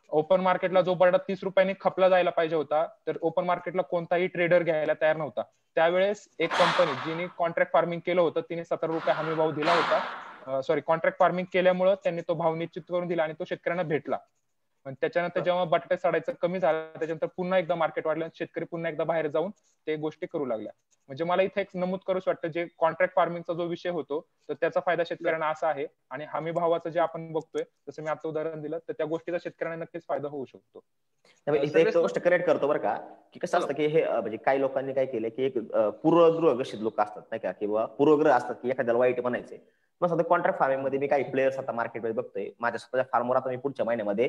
ओपन मार्केटला जो बटाटा 30 रुपयांनी खपला जायला पाहिजे होता, तर ओपन मार्केटला कोणताही ट्रेडर घ्यायला तयार नव्हता. त्यावेळेस एक कंपनी जिने कॉन्ट्रॅक्ट फार्मिंग केलं होतं तिने 17 रुपये हमी भाव दिला होता. कॉन्ट्रॅक्ट फार्मिंग केल्यामुळे त्यांनी तो भाव निश्चित करून दिला आणि तो शेतकऱ्यांना भेटला. पण त्याच्यानंतर जेव्हा बटाटे सडायचं कमी झालं त्याच्यानंतर पुन्हा एकदा मार्केट वाढलं, शेतकरी पुन्हा एकदा बाहेर जाऊन ते गोष्टी करू लागल्या. म्हणजे मला इथे एक नमूद करूच वाटतं, जे कॉन्ट्रॅक्ट फार्मिंगचा जो विषय होतो तर त्याचा फायदा शेतकऱ्यांना असा आहे, आणि हमी भावाचं जे आपण बघतोय जसं मी आता उदाहरण दिलं, तर त्या गोष्टीचा शेतकऱ्यांना नक्कीच फायदा होऊ शकतो. इथे एक गोष्ट करेक्ट करतो बरं का, की कसं असतं की हे म्हणजे काही लोकांनी काय केलं की एक पूर्वग्रह लोक असतात नाही का, किंवा पूर्वग्रह असतात की एखाद्याला वाईट म्हणायचे. मग सध्या कॉन्ट्रॅक्ट फार्मिंग मध्ये मी काही प्लेयर्स आता मार्केटमध्ये बघतोय, माझ्या स्वतःच्या फार्मवर आता मी पुढच्या महिन्यामध्ये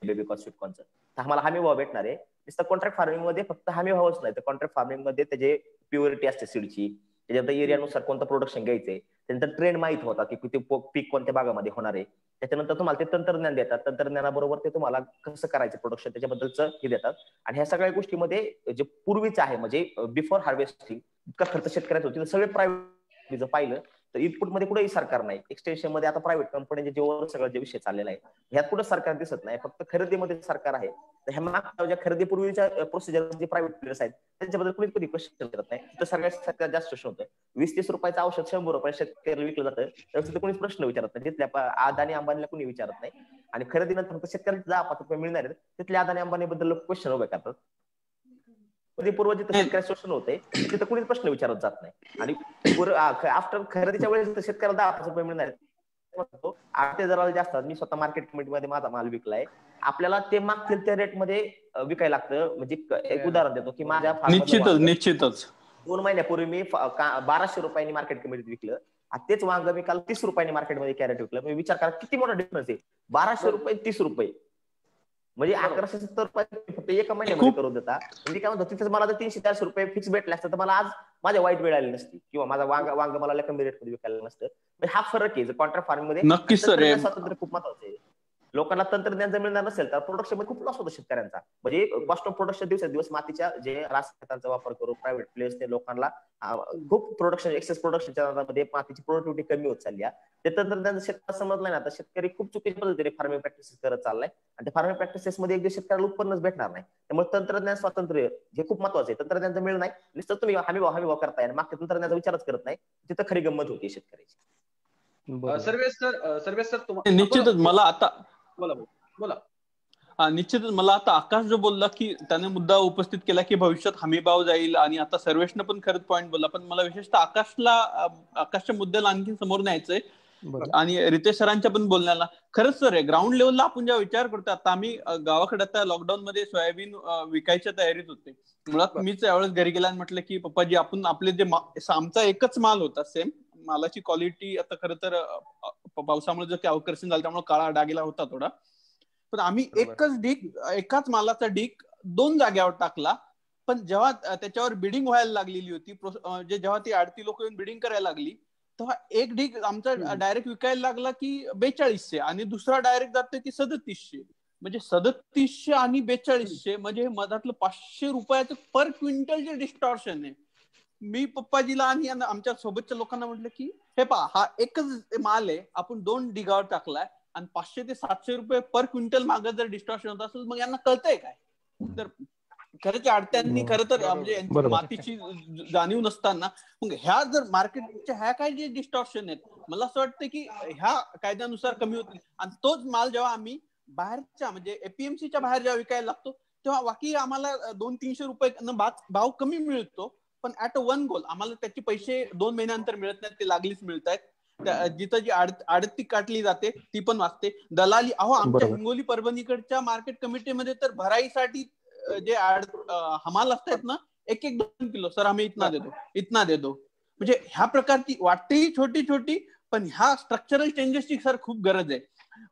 बेबी कॉर्न स्वीट कॉर्नचं तर आम्हाला हमी भाव भेटणार आहे. नुसतं कॉन्ट्रॅक्ट फार्मिंग मध्ये फक्त हमी भावच नाही, तर कॉन्ट्रॅक्ट फार्मिंग मध्ये त्याचे प्युरिटी असते सीडची, त्याच्यानंतर एरियानुसार कोणतं प्रोडक्शन घ्यायचंय, त्यानंतर ट्रेंड माहित होता की ते पीक कोणत्या भागामध्ये होणार आहे. त्याच्यानंतर तुम्हाला ते तंत्रज्ञान देतात, तंत्रज्ञानाबरोबर ते तुम्हाला कसं करायचं प्रोडक्शन त्याच्याबद्दलचं हे देतात. आणि ह्या सगळ्या गोष्टीमध्ये जे पूर्वीचं आहे म्हणजे बिफोर हार्वेस्टिंग इतका खर्च शेतकऱ्याचा होती, सगळे प्रायव्हेट जर पाहिलं तर इनपुट मध्ये कुठेही सरकार नाही. एक्सटेन्शन मध्ये आता प्रायव्हेट कंपन्यांचे जेव्हा सगळं जे विषय चाललेला आहे ह्यात कुठं सरकार दिसत नाही, फक्त खरेदीमध्ये सरकार आहे. तर ह्या मागच्या ज्या खरेदीपूर्वीच्या प्रोसिजर जे प्रायव्हेट प्लेयर्स आहेत त्यांच्याबद्दल कुणी कधी क्वेश्चन करत नाही. तर सगळ्यात जास्त शोषण होतं. 20-30 रुपयाचं औषध 100 रुपये शेतकऱ्याला विकलं जातं, तर तिथे कोणीच प्रश्न विचारत नाही. तिथल्या अदानी अंबानीला कोणी विचारत नाही. आणि खरेदीनंतर फक्त शेतकऱ्याला 10-5 रुपये मिळणार आहेत, तिथल्या अदानी अंबानी बद्दल लोक क्वेश्चन उभे करतात. पूर्व जिथं शेतकऱ्याचं शोषण होतंय तिथं कोणीच प्रश्न विचारत जात नाही. आणि आफ्टर खरेदीच्या वेळेस शेतकऱ्याला 10-5 रुपये मिळणार आहेत, 8,000 जास्त. मी स्वतः मार्केट कमिटीमध्ये माझा माल विकलाय, आपल्याला ते मागतील त्या रेटमध्ये विकायला लागतं. म्हणजे एक उदाहरण देतो की माझ्या निश्चितच 2 महिन्यापूर्वी मी 1200 रुपयांनी मार्केट कमिटीत विकलं, तेच वांग मी काल 30 रुपयांनी मार्केटमध्ये कॅरेट विकलं. मी विचार करा किती मोठा डिफरन्स आहे, 1200 रुपये 30 रुपये, म्हणजे 1170 रुपये फक्त एका महिन्यामध्ये करून देता. म्हणजे काय म्हणतो तिथे मला जर 300-400 रुपये फिक्स भेटले असतं तर मला आज माझ्या वाईट वेळ आली नसती, किंवा माझा वांग मला कमी रेट मध्ये विकायला नसतं. हा फरक आहे कॉन्ट्रॅक्ट फार्मिंग मध्ये. नक्कीच सर, स्वातंत्र्य खूप महत्वाचं आहे. लोकांना तंत्रज्ञान जर मिळणार नसेल तर प्रोडक्शन मध्ये खूप लॉस होतो शेतकऱ्यांचा. म्हणजे कॉस्ट ऑफ प्रोडक्शन दिवसेंदिवस मातीच्या जे रासायनिकांचा वापर करून प्रायव्हेट प्लेयर्स ते लोकांना खूप प्रोडक्शन एक्सेस प्रोडक्शनच्या मध्ये मातीची प्रोडक्टिव्हिटी कमी होत चालली आहे. ते तंत्रज्ञान शेतकऱ्याला समजलं नाही, आता शेतकरी खूप चुकीच्या पद्धतीने फार्मिंग प्रॅक्टिसेस करत चाललाय, आणि त्या फार्मिंग प्रॅक्टिसेस मध्ये एक दिवस शेतकऱ्याला उत्पन्नच भेटणार नाही. त्यामुळे तंत्रज्ञान स्वातंत्र्य हे खूप महत्वाचं आहे. तंत्रज्ञान जर मिळणार नाही, नुसतं तुम्ही हमी भाव करताय आणि मागच्या तंत्रज्ञानाचा विचारच करत नाही, तिथं खरी गंमत होती शेतकऱ्याची. सर्वेश सर निश्चितच मला आता बोला निश्चितच मला आता आकाश जो बोलला की त्याने मुद्दा उपस्थित केला की भविष्यात हमी भाव जाईल, आणि आता सर्वेशनं पण खरंच पॉईंट बोलला, पण मला विशेषतः आकाशच्या मुद्द्याला आणखी समोर न्यायचंय आणि रितेश सरांच्या पण बोलण्याला. खरंच सर आहे, ग्राउंड लेवलला आपण जेव्हा विचार करतो, आता आम्ही गावाकडे आता लॉकडाऊन मध्ये सोयाबीन विकायच्या तयारीत होते. मुळात मीच यावेळेस घरी गेला आणि म्हटलं की पप्पाजी आपण आपले जे आमचा एकच माल होता, सेम मालाची क्वालिटी आता खरं तर पावसामुळे जो काही अवकर्षण झालं त्यामुळे काळा डागेला होता थोडा, पण आम्ही एकाच मालाचा ढीक 2 जाग्यावर टाकला. पण जेव्हा त्याच्यावर बिडिंग व्हायला लागलेली होती, जेव्हा ती आडती लोक येऊन बिडिंग करायला लागली, तेव्हा एक ढीक आमचा डायरेक्ट विकायला लागला की 4200 आणि दुसरा डायरेक्ट जातोय की 3700. म्हणजे 3700 आणि 4200 म्हणजे मधातलं 500 रुपयाचं पर क्विंटल जे डिस्टॉर्शन आहे. मी पप्पाजीला आणि आमच्या सोबतच्या लोकांना म्हटलं की हे पहा, हा एकच माल आहे, आपण 2 ढिगावर टाकलाय आणि 500 ते 700 रुपये पर क्विंटल मागे जर डिस्टॉर्शन होत असेल मग यांना कळतंय काय? तर खरंच आडत्यांनी खरं तर म्हणजे यांची मातीची जाणीव नसताना मग ह्या जर मार्केटच्या ह्या काय जे डिस्टॉर्शन आहेत, मला असं वाटतं की ह्या कायद्यानुसार कमी होतील. आणि तोच माल जेव्हा आम्ही बाहेरच्या म्हणजे एपीएमसीच्या बाहेर जेव्हा विकायला लागतो तेव्हा बाकी आम्हाला 200-300 रुपये भाव कमी मिळतो, पण ऍट अ वन गोल आम्हाला त्याचे पैसे 2 महिन्यानंतर मिळत नाहीत, ते लागलीच मिळत आहेत. जिथं जी आडती काटली जाते ती पण वाचते. दलाली आमच्या हिंगोली परभणीकडच्या मार्केट कमिटीमध्ये तर भराईसाठी जे हमाल असतात ना एक 2 किलो सर आम्ही इतना देतो म्हणजे ह्या प्रकारची वाटते ही छोटी छोटी, पण ह्या स्ट्रक्चरल चेंजेसची सर खूप गरज आहे.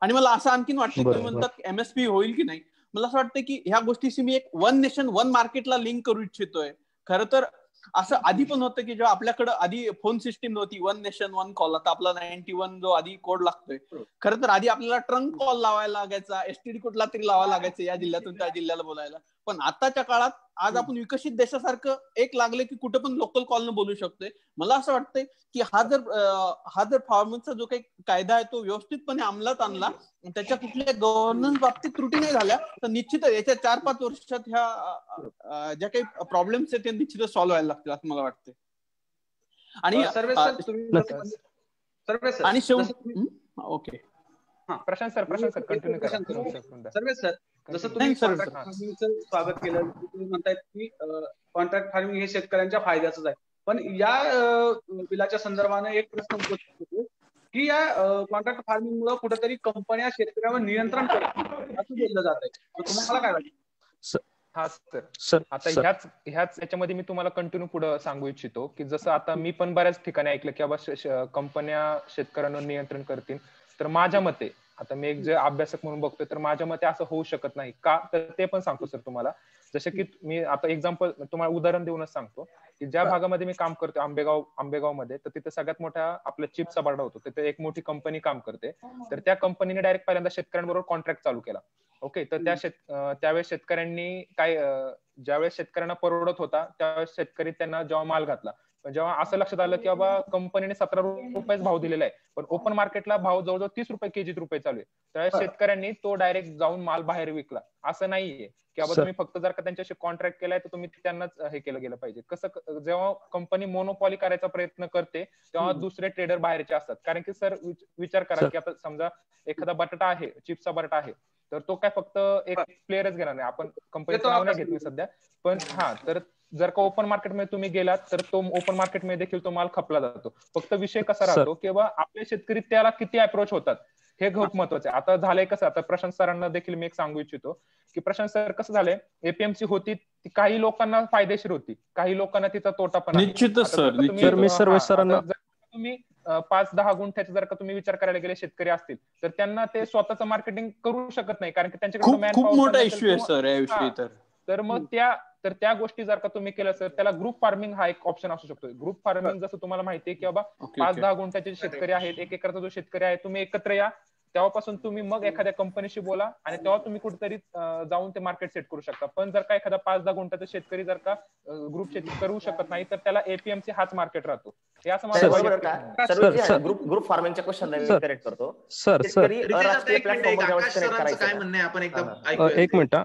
आणि मला असं आणखीन वाटतं, तुम्ही म्हणतात MSP होईल की नाही, मला असं वाटतं की ह्या गोष्टीशी मी एक वन नेशन वन मार्केटला लिंक करू इच्छितोय. खरं तर असं आधी पण होतं की जेव्हा आपल्याकडे आधी फोन सिस्टीम नव्हती, वन नेशन वन कॉल, आता आपला 91 जो आधी कोड लागतोय, खरं तर आधी आपल्याला ट्रंक कॉल लावायला लागायचा, STD कुठला तरी लावायला लागायचं या जिल्ह्यातून त्या जिल्ह्याला बोलायला. पण आताच्या काळात आज आपण विकसित देशासारखं एक लागले की कुठं पण लोकल कॉलनं बोलू शकतोय. मला असं वाटतंय की हा जर फार्मरचा जो काही कायदा आहे तो व्यवस्थितपणे अंमलात आणला, त्याच्या कुठल्या गव्हर्नन्स बाबतीत त्रुटी नाही झाल्या, तर निश्चितच येत्या 4-5 वर्षात ह्या ज्या काही प्रॉब्लेम्स आहेत ते निश्चितच सॉल्व्ह व्हायला लागतील असं मला वाटतंय. आणि ओके प्रशांत सर कंटिन्यू करा. सर्वे सर, जसं तुम्ही कॉन्ट्रॅक्ट फार्मिंगचं स्वागत केलं, तुम्ही म्हणतायत की कॉन्ट्रॅक्ट फार्मिंग हे शेतकऱ्यांच्या फायद्याचंच आहे. पण या बिलाच्या संदर्भाने एक प्रश्न उपस्थित होतो की या कॉन्ट्रॅक्ट फार्मिंग मुळे कुठेतरी कंपन्या शेतकऱ्यावर नियंत्रण करतात असं बोललं जात आहे. तुम्हाला काय वाटतं? हा सर, आता ह्याच याच्यामध्ये मी तुम्हाला कंटिन्यू पुढे सांगू इच्छितो की जसं आता मी पण बऱ्याच ठिकाणी ऐकलं की बाबा कंपन्या शेतकऱ्यांवर नियंत्रण करतील. तर माझ्या मते, आता मी एक जे अभ्यासक म्हणून बघतोय, तर माझ्या मते असं होऊ शकत नाही. का तर ते पण सांगतो सर तुम्हाला. जसे की मी आता एक्झाम्पल तुम्हाला उदाहरण देऊनच सांगतो की ज्या भागामध्ये मी काम करतो आंबेगाव मध्ये, तर तिथे सगळ्यात मोठा आपला चिपचा बारडा होतो. तिथे एक मोठी कंपनी काम करते. तर त्या कंपनीने डायरेक्ट पहिल्यांदा शेतकऱ्यांबरोबर कॉन्ट्रॅक्ट चालू केला. ओके, तर त्यावेळेस शेतकऱ्यांनी ज्यावेळेस शेतकऱ्यांना परवडत होता त्यावेळेस शेतकरी त्यांना जेव्हा माल घातला, जेव्हा असं लक्षात आलं की बाबा कंपनीने 17 रुपयेच भाव दिलेला आहे, पण ओपन मार्केटला भाव जवळजवळ 30 रुपये केजी चालू आहे, त्यावेळेस शेतकऱ्यांनी तो डायरेक्ट जाऊन माल बाहेर विकला. असं नाहीये की बाबा तुम्ही फक्त जर का त्यांच्याशी कॉन्ट्रॅक्ट केलाय तर तुम्ही त्यांनाच हे केलं गेलं पाहिजे. कसं, जेव्हा कंपनी मोनोपॉली करायचा प्रयत्न करते तेव्हा दुसरे ट्रेडर बाहेरचे असतात. कारण की सर विचार करा की आता समजा एखादा बटाटा आहे, चिप्सचा बटाटा आहे, तर तो काय फक्त एक प्लेअरच घेणार नाही. आपण कंपनीचं नाव नाही घेत मी सध्या, पण तर जर का ओपन मार्केटमध्ये तुम्ही गेलात तर तो ओपन मार्केटमध्ये देखील तो माल खपला जातो. फक्त विषय कसा राहतो की आपले शेतकरी त्याला किती अप्रोच होतात हे खूप महत्वाचं आहे. आता झालंय कसं, आता प्रशांत सरांना देखील मी एक सांगू इच्छितो की प्रशांत सर कसं झालंय, एपीएमसी होती ती काही लोकांना फायदेशीर होती, काही लोकांना तिचा तोटा पण आहे. निश्चितच सर, तुम्ही 5-10 गुंठ्याचे जर का तुम्ही विचार करायला गेले शेतकरी असतील तर त्यांना ते स्वतःचं मार्केटिंग करू शकत नाही, कारण की त्यांच्याकडे खूप मोठा इश्यू आहे सर याविषयी. तर मग त्या गोष्टी जर का तुम्ही केलं सर, त्याला ग्रुप फार्मिंग हा एक ऑप्शन असू शकतो. ग्रुप फार्मिंग जसं तुम्हाला माहिती आहे की बाबा 5-10 गुंठ्याचे शेतकरी आहेत, 1 एकरचा जो शेतकरी आहे, तुम्ही एकत्र या, तेव्हापासून तुम्ही मग एखाद्या कंपनीशी बोला आणि तेव्हा तुम्ही कुठेतरी जाऊन ते मार्केट सेट करू शकता. पण जर का एखादा 5-10 गुंठ्याचा शेतकरी जर का ग्रुप शेती करू शकत नाही तर त्याला एपीएमसी हाच मार्केट राहतो. हे असं मला ग्रुप फार्मिंगच्या क्वेश्चनला करेक्ट करतो. सर काय म्हणणं आहे आपण एकदम एक मिनिट,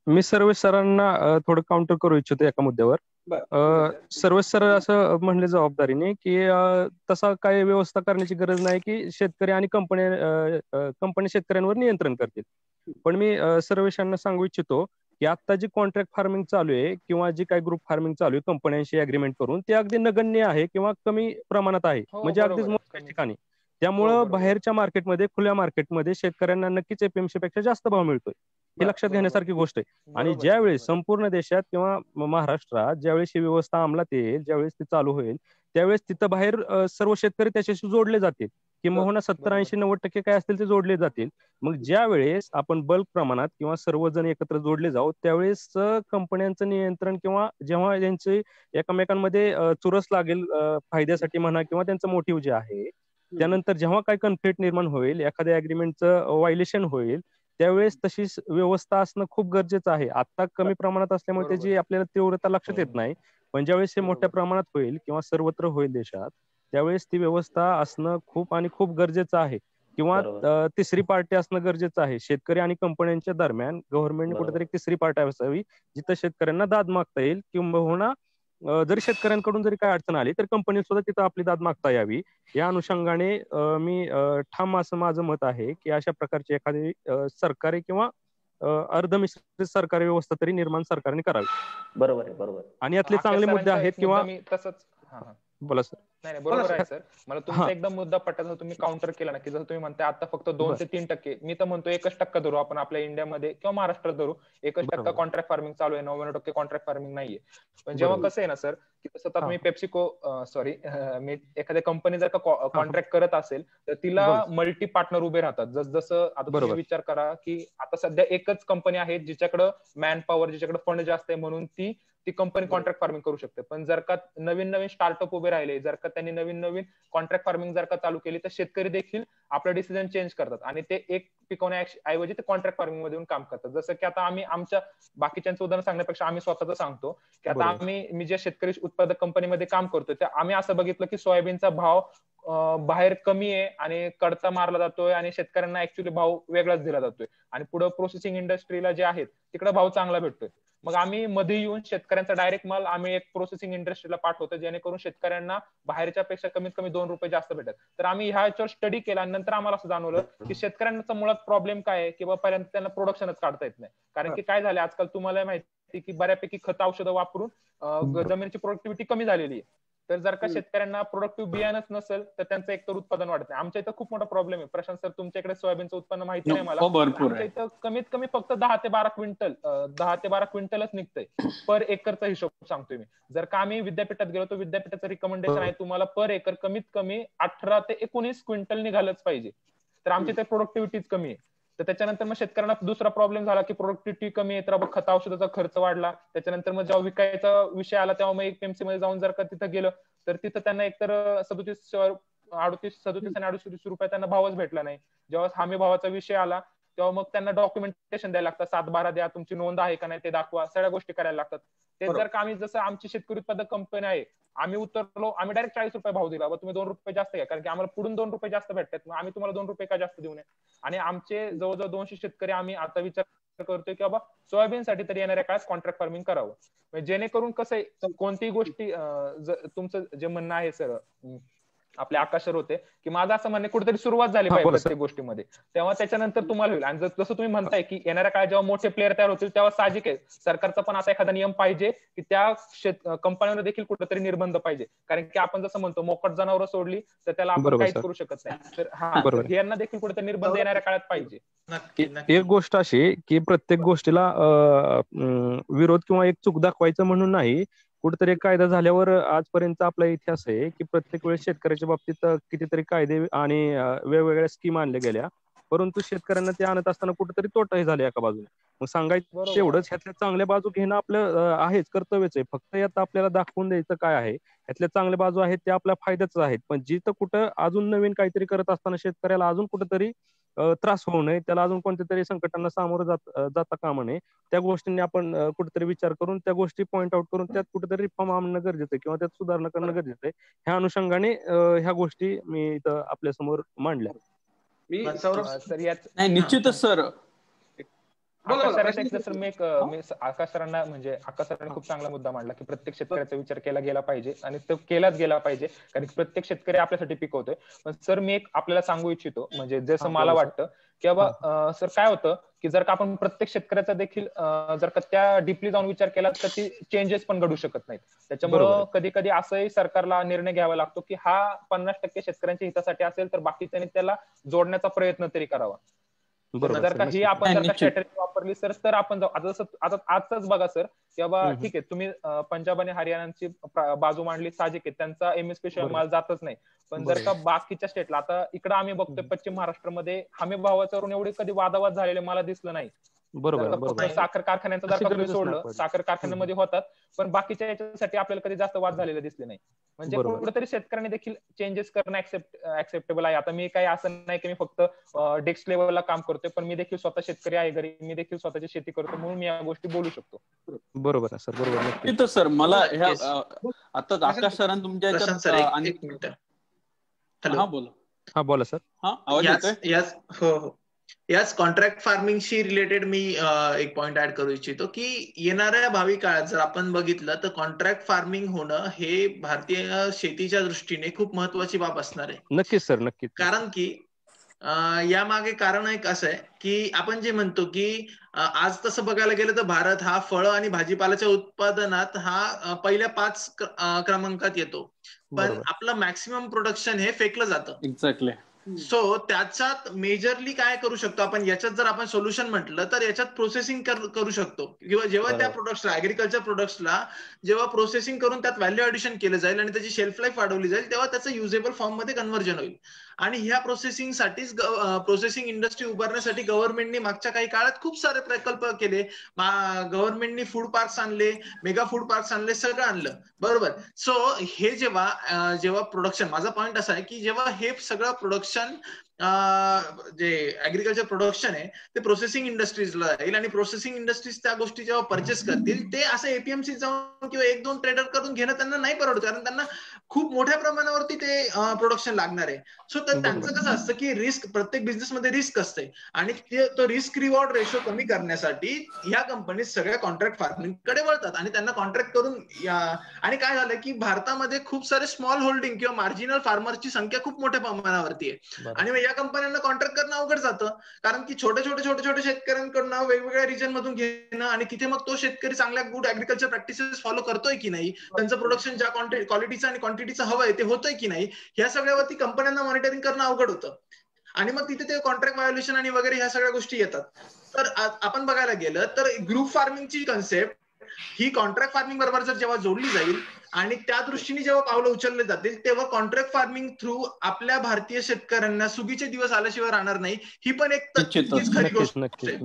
मी सर्वेश सरांना थोडं काउंटर करू इच्छितो एका मुद्द्यावर. सर्वेश सर असं म्हणले जबाबदारीने की तसा काय व्यवस्था करण्याची गरज नाही की शेतकरी आणि कंपनी शेतकऱ्यांवर नियंत्रण करतील. पण मी सर्वेशांना सांगू इच्छितो की आता जी कॉन्ट्रॅक्ट फार्मिंग चालू आहे किंवा जी काही ग्रुप फार्मिंग चालू आहे कंपन्यांशी अग्रीमेंट करून, ते अगदी नगण्य आहे किंवा कमी प्रमाणात आहे, म्हणजे अगदीच मोठ्या ठिकाणी. त्यामुळं बाहेरच्या मार्केटमध्ये, खुल्या मार्केटमध्ये शेतकऱ्यांना नक्कीच एपीएमसी पेक्षा जास्त भाव मिळतोय, ही लक्षात घेण्यासारखी गोष्ट आहे. आणि ज्यावेळेस संपूर्ण देशात किंवा महाराष्ट्रात ज्यावेळेस ही व्यवस्था अंमलात येईल, ज्यावेळेस ती चालू होईल, त्यावेळेस तिथं बाहेर सर्व शेतकरी त्याच्याशी जोडले जातील, किंवा 70-80-90% काय असतील ते जोडले जातील. मग ज्या वेळेस आपण बल्क प्रमाणात किंवा सर्वजण एकत्र जोडले जाऊ, त्यावेळेस कंपन्यांचं नियंत्रण किंवा जेव्हा यांचे एकमेकांमध्ये चुरस लागेल फायद्यासाठी म्हणा किंवा त्यांचं मोटिव्ह जे आहे, त्यानंतर जेव्हा काही कन्फ्लिक्ट निर्माण होईल, एखाद्या अग्रीमेंटचं व्हायलेशन होईल, त्यावेळेस तशी व्यवस्था असणं खूप गरजेचं आहे. आता कमी प्रमाणात असल्यामुळे त्याची आपल्याला तीव्रता लक्षात येत नाही, पण ज्यावेळेस हे मोठ्या प्रमाणात होईल किंवा सर्वत्र होईल देशात, त्यावेळेस ती व्यवस्था असणं खूप आणि खूप गरजेचं आहे. किंवा तिसरी पार्टी असणं गरजेचं आहे. शेतकरी आणि कंपन्यांच्या दरम्यान गव्हर्नमेंटने कुठेतरी तिसरी पार्टी असावी, जिथं शेतकऱ्यांना दाद मागता येईल, किंवा जरी शेतकऱ्यांकडून जरी काय अडचण आली तर कंपनी सुद्धा तिथं आपली दाद मागता यावी. या अनुषंगाने मी ठाम असं माझं मत आहे की अशा प्रकारची एखादी सरकारी किंवा अर्धमिश्रित सरकारी व्यवस्था तरी निर्माण सरकारने करावी. बरोबर आहे. आणि यातले चांगले मुद्दे आहेत किंवा तसंच बोला सर. नाही बरोबर आहे सर. मला तुमचा एकदम मुद्दा पटला, तुम्ही काउंटर केला ना, की जसं तुम्ही म्हणताय आता फक्त 2 ते 3%, मी तर म्हणतो 1% धरू आपण आपल्या इंडियामध्ये किंवा महाराष्ट्रात धरू, 1% कॉन्ट्रॅक्ट फार्मिंग चालू आहे, 99% कॉन्ट्रॅक्ट फार्मिंग नाहीये. पण जेव्हा कसं आहे ना सर, की तसं आता तुम्ही पेप्सिको मी एखाद्या कंपनी जर का कॉन्ट्रॅक्ट करत असेल तर तिला मल्टी पार्टनर उभे राहतात. जसं आता तुम्ही विचार करा की आता सध्या एकच कंपनी आहे जिच्याकडे मॅन पॉवर, जिच्याकडे फंड जास्त आहे, म्हणून ती कंपनी कॉन्ट्रॅक्ट फार्मिंग करू शकते. पण जर का नवीन नवीन स्टार्टअप उभे राहिले, जर का त्यांनी नवीन नवीन कॉन्ट्रॅक्ट फार्मिंग जर का चालू केली, तर शेतकरी देखील आपलं डिसिजन चेंज करतात आणि ते एक पिकवण्याऐवजी ते कॉन्ट्रॅक्ट फार्मिंग मध्ये कॉन्ट्रॅक्ट काम करतात. जसं की आता आम्ही आमच्या बाकीच्यांचं उदाहरण सांगण्यापेक्षा आम्ही स्वतःच सांगतो की आता मी ज्या शेतकरी उत्पादक कंपनीमध्ये काम करतोय, त्या आम्ही असं बघितलं की सोयाबीनचा भाव बाहेर कमी आहे आणि कडता मारला जातोय आणि शेतकऱ्यांना ऍक्च्युली भाव वेगळाच दिला जातोय आणि पुढे प्रोसेसिंग इंडस्ट्रीला जे आहेत तिकडे भाव चांगला भेटतोय. मग आम्ही मध्ये येऊन शेतकऱ्यांचा डायरेक्ट माल आम्ही एक प्रोसेसिंग इंडस्ट्रीला पाठवतो, जेणेकरून शेतकऱ्यांना बाहेरच्या पेक्षा कमीत कमी 2 रुपये जास्त भेटत. तर आम्ही ह्याच्यावर स्टडी केला आणि नंतर आम्हाला असं जाणवलं की शेतकऱ्यांचा मुळात प्रॉब्लेम काय आहे की बाबा त्यांना प्रोडक्शनच काढता येत नाही. कारण की काय झालं आजकाल तुम्हाला माहिती की बऱ्यापैकी खत औषधं वापरून जमिनीची प्रोडक्टिव्हिटी कमी झालेली आहे. तर जर का शेतकऱ्यांना प्रोडक्टिव्ह बियाणंच नसेल तर त्यांचं एकतर उत्पादन वाढत नाही. आमच्या इथं खूप मोठा प्रॉब्लेम आहे. प्रशांत सर, तुमच्याकडे सोयाबीनचं उत्पन्न माहिती नाही मला, आमच्या इथं कमीत कमी फक्त 10 ते 12 क्विंटलच निघतंय पर एकरचा हिशोब सांगतोय मी. जर का आम्ही विद्यापीठात गेलो तर विद्यापीठाचं रिकमेंडेशन आहे तुम्हाला पर एकर कमीत कमी 18 ते 19 क्विंटल निघालच पाहिजे. तर आमची इथे प्रोडक्टिव्हिटीच कमी आहे. तर त्याच्यानंतर मग शेतकऱ्यांना दुसरा प्रॉब्लेम झाला की प्रोडक्टिव्हिटी कमी आहे, तर मग खत औषधाचा खर्च वाढला. त्याच्यानंतर मग जेव्हा विकायचा विषय आला तेव्हा मग एपीएमसी मध्ये जाऊन जर का तिथं गेलं तर तिथं त्यांना एकतर 37 आणि 38 रुपये त्यांना भावच भेटला नाही. जेव्हा हमी भावाचा विषय आला तेव्हा मग त्यांना डॉक्युमेंटेशन द्यायला लागतं, 7/12 द्या, तुमची नोंद आहे का नाही ते दाखवा, सगळ्या गोष्टी करायला लागतात. ते जर का आम्ही जसं आमची शेतकरी उत्पादक कंपनी आहे, आम्ही उतरलो, आम्ही डायरेक्ट 40 रुपये भाव दिला, तुम्ही 2 रुपये जास्त घ्या, कारण की आम्हाला पुढून 2 रुपये जास्त भेटतात, मग आम्ही तुम्हाला 2 रुपये का जास्त देऊ नये. आणि आमचे जवळजवळ 200 शेतकरी आम्ही आता विचार करतोय की बाबा सोयाबीनसाठी तरी येणाऱ्या काळात कॉन्ट्रॅक्ट फार्मिंग करावं, जेणेकरून कसं आहे कोणतीही गोष्टी तुमचं जे म्हणणं आहे सर आपले आकाश सर होते की माझं असं म्हणणं कुठेतरी सुरुवात झाली पाहिजे प्रत्येक गोष्टीमध्ये, तेव्हा त्याच्यानंतर तुम्हाला होईल. आणि जसं तुम्ही म्हणताय की येणाऱ्या काळात जेव्हा मोठे प्लेअर तयार होतील तेव्हा साहजिक आहे सरकारचा पण असा एखादा नियम पाहिजे की त्या कंपन्यांवर देखील कुठेतरी निर्बंध पाहिजे, कारण की आपण जसं म्हणतो मोकट जनावरं सोडली तर त्याला आपण काहीच करू शकत नाही. तर यांना देखील कुठेतरी निर्बंध येणाऱ्या काळात पाहिजे. एक गोष्ट अशी की प्रत्येक गोष्टीला विरोध किंवा एक चूक दाखवायचं म्हणून नाही, कुठेतरी एक कायदा झाल्यावर आजपर्यंत आपला इतिहास आहे की प्रत्येक वेळेस शेतकऱ्याच्या बाबतीत कितीतरी कायदे आणि वेगवेगळ्या स्कीम आणल्या गेल्या, परंतु शेतकऱ्यांना ते आणत असताना कुठेतरी तोटाही झाले एका बाजूने. मग सांगायचं एवढंच, ह्यातल्या चांगल्या बाजू घेणं आपलं आहेच, कर्तव्यच आहे. फक्त यात आपल्याला दाखवून द्यायचं काय आहे, ह्यातल्या चांगल्या बाजू आहेत त्या आपल्या फायद्याच आहेत. पण जिथं कुठं अजून नवीन काहीतरी करत असताना शेतकऱ्याला अजून कुठेतरी त्रास होऊ नये, त्याला अजून कोणत्या तरी संकटांना सामोरं जाता कामा नये, त्या गोष्टींनी आपण कुठेतरी विचार करून त्या गोष्टी पॉईंट आउट करून त्यात कुठेतरी रिफॉर्म आणणं गरजेचं आहे किंवा त्यात सुधारणा करणं गरजेचं आहे. ह्या अनुषंगाने ह्या गोष्टी मी इथं आपल्या समोर मांडल्या. मी सौरभ नाही निश्चितच सर आकाश सरांना म्हणजे आकाश सरांनी खूप चांगला मुद्दा मांडला की प्रत्येक शेतकऱ्याचा विचार केला गेला पाहिजे आणि तो केलाच गेला पाहिजे, कारण प्रत्येक शेतकरी आपल्यासाठी पिकवतोय. पण सर मी एक आपल्याला सांगू इच्छितो, म्हणजे जसं मला वाटतं की बाबा सर काय होतं की जर का आपण प्रत्येक शेतकऱ्याचा देखील जर का त्या डीपली जाऊन विचार केला तर ती चेंजेस पण घडू शकत नाहीत. त्याच्यामुळं कधी कधी असंही सरकारला निर्णय घ्यावा लागतो की हा 50% शेतकऱ्यांच्या हितासाठी असेल तर बाकीच्यांनी त्याला जोडण्याचा प्रयत्न तरी करावा. जर का ही आपण जर का स्ट्रॅटेजी वापरली सर तर आपण जाऊ. आता जसं आता आजच बघा सर की बाबा ठीक आहे तुम्ही पंजाब आणि हरियाणाची बाजू मांडली, साहजिक आहे त्यांचा एमएसपी शिवाय माल जातच नाही. पण जर का बाकीच्या स्टेटला आता इकडे आम्ही बघतोय पश्चिम महाराष्ट्रामध्ये हमी भावाच्यावरून एवढे कधी वादावाद झालेले मला दिसलं नाही. साखर कारखान्यांचं जर का तुम्ही सोडलं, साखर कारखान्यामध्ये होतात पण बाकीच्या याच्यासाठी आपल्याला कधी जास्त वाद झालेले दिसले नाही. म्हणजे कुठेतरी शेतकऱ्यांनी देखील चेंजेस करणं ऍक्सेप्टेबल आहे. आता मी काही असं नाही की मी फक्त डेस्क लेवलला काम करतोय, पण मी देखील स्वतः शेतकरी आहे घरी, मी देखील स्वतःची शेती करतो, म्हणून मी या गोष्टी बोलू शकतो. बरोबर आहे सर, बरोबर आहे सर. मला ह्या आता आकाश सरांनी तुमच्या बोला सर. हो याच कॉन्ट्रॅक्ट फार्मिंगशी रिलेटेड मी एक पॉइंट ऍड करू इच्छितो की येणाऱ्या भावी काळात जर आपण बघितलं तर कॉन्ट्रॅक्ट फार्मिंग होणं हे भारतीय शेतीच्या दृष्टीने खूप महत्वाची बाब असणार आहे. नक्कीच सर, नक्कीच. कारण की यामागे कारण एक असं आहे की आपण जे म्हणतो की आज तसं बघायला गेलं तर भारत हा फळं आणि भाजीपाल्याच्या उत्पादनात हा पहिल्या 5 क्रमांकात येतो, पण आपलं मॅक्सिमम प्रोडक्शन हे फेकलं जातं. एक्झॅक्टली. सो त्याच्यात मेजरली काय करू शकतो आपण, याच्यात जर आपण सोल्युशन म्हटलं तर याच्यात प्रोसेसिंग करू शकतो, किंवा जेव्हा त्या प्रोडक्ट्सला, ऍग्रिकल्चर प्रोडक्ट्सला जेव्हा प्रोसेसिंग करून त्यात व्हॅल्यू ऍडिशन केलं जाईल आणि त्याची शेल्फ लाईफ वाढवली जाईल, तेव्हा त्याचं युजेबल फॉर्म मध्ये कन्व्हर्जन होईल. आणि ह्या प्रोसेसिंगसाठीच प्रोसेसिंग इंडस्ट्री उभारण्यासाठी गव्हर्नमेंटने मागच्या काही काळात खूप सारे प्रकल्प केले. गव्हर्नमेंटने फूड पार्क्स आणले, मेगा फूड पार्क्स आणले, सगळं आणलं, बरोबर. सो हे जेव्हा प्रोडक्शन, माझा पॉईंट असा आहे की जेव्हा हे सगळं प्रोडक्शन जे ऍग्रिकल्चर प्रोडक्शन आहे ते प्रोसेसिंग इंडस्ट्रीजला जाईल, आणि प्रोसेसिंग इंडस्ट्रीज त्या गोष्टी जेव्हा परचेस करतील, ते असं एपीएमसी जाऊन किंवा 1-2 ट्रेडर करून घेणं त्यांना नाही परवडत, कारण त्यांना खूप मोठ्या प्रमाणावरती ते प्रोडक्शन लागणार आहे. सो त्यांचं कसं असतं की रिस्क, प्रत्येक बिझनेसमध्ये रिस्क असते, आणि तो रिस्क रिवॉर्ड रेशो कमी करण्यासाठी ह्या कंपनी सगळ्या कॉन्ट्रॅक्ट फार्मिंगकडे वळतात, आणि त्यांना कॉन्ट्रॅक्ट करून आणि काय झालं की भारतामध्ये खूप सारे स्मॉल होल्डिंग किंवा मार्जिनल फार्मरची संख्या खूप मोठ्या प्रमाणावरती आहे, आणि या कंपन्यांना कॉन्ट्रॅक्ट करणं अवघड जातं, कारण की छोटे छोटे शेतकऱ्यांकडनं वेगवेगळ्या रिजन मधून घेणं, आणि तिथे मग तो शेतकरी चांगल्या गुड ऍग्रिकल्चर प्रॅक्टिसेस फॉलो करतोय की नाही, त्यांचं प्रोडक्शन ज्या क्वालिटीचं आणि क्वांटिटीचं हवंय ते होतंय की नाही, ह्या सगळ्यावरती कंपन्यांना मॉनिटरिंग करणं अवघड होतं, आणि मग तिथे ते कॉन्ट्रॅक्ट व्हायोलेशन आणि वगैरे ह्या सगळ्या गोष्टी येतात. तर आपण बघायला गेलं तर ग्रुप फार्मिंगची कन्सेप्ट ही कॉन्ट्रॅक्ट फार्मिंग बरोबर जर जेव्हा जोडली जाईल आणि त्या दृष्टीने जेव्हा पावलं उचलले जातील, तेव्हा कॉन्ट्रॅक्ट फार्मिंग थ्रू आपल्या भारतीय शेतकऱ्यांना सुगीचे दिवस आल्याशिवाय राहणार नाही, ही पण एक तितकीच खरी गोष्ट आहे.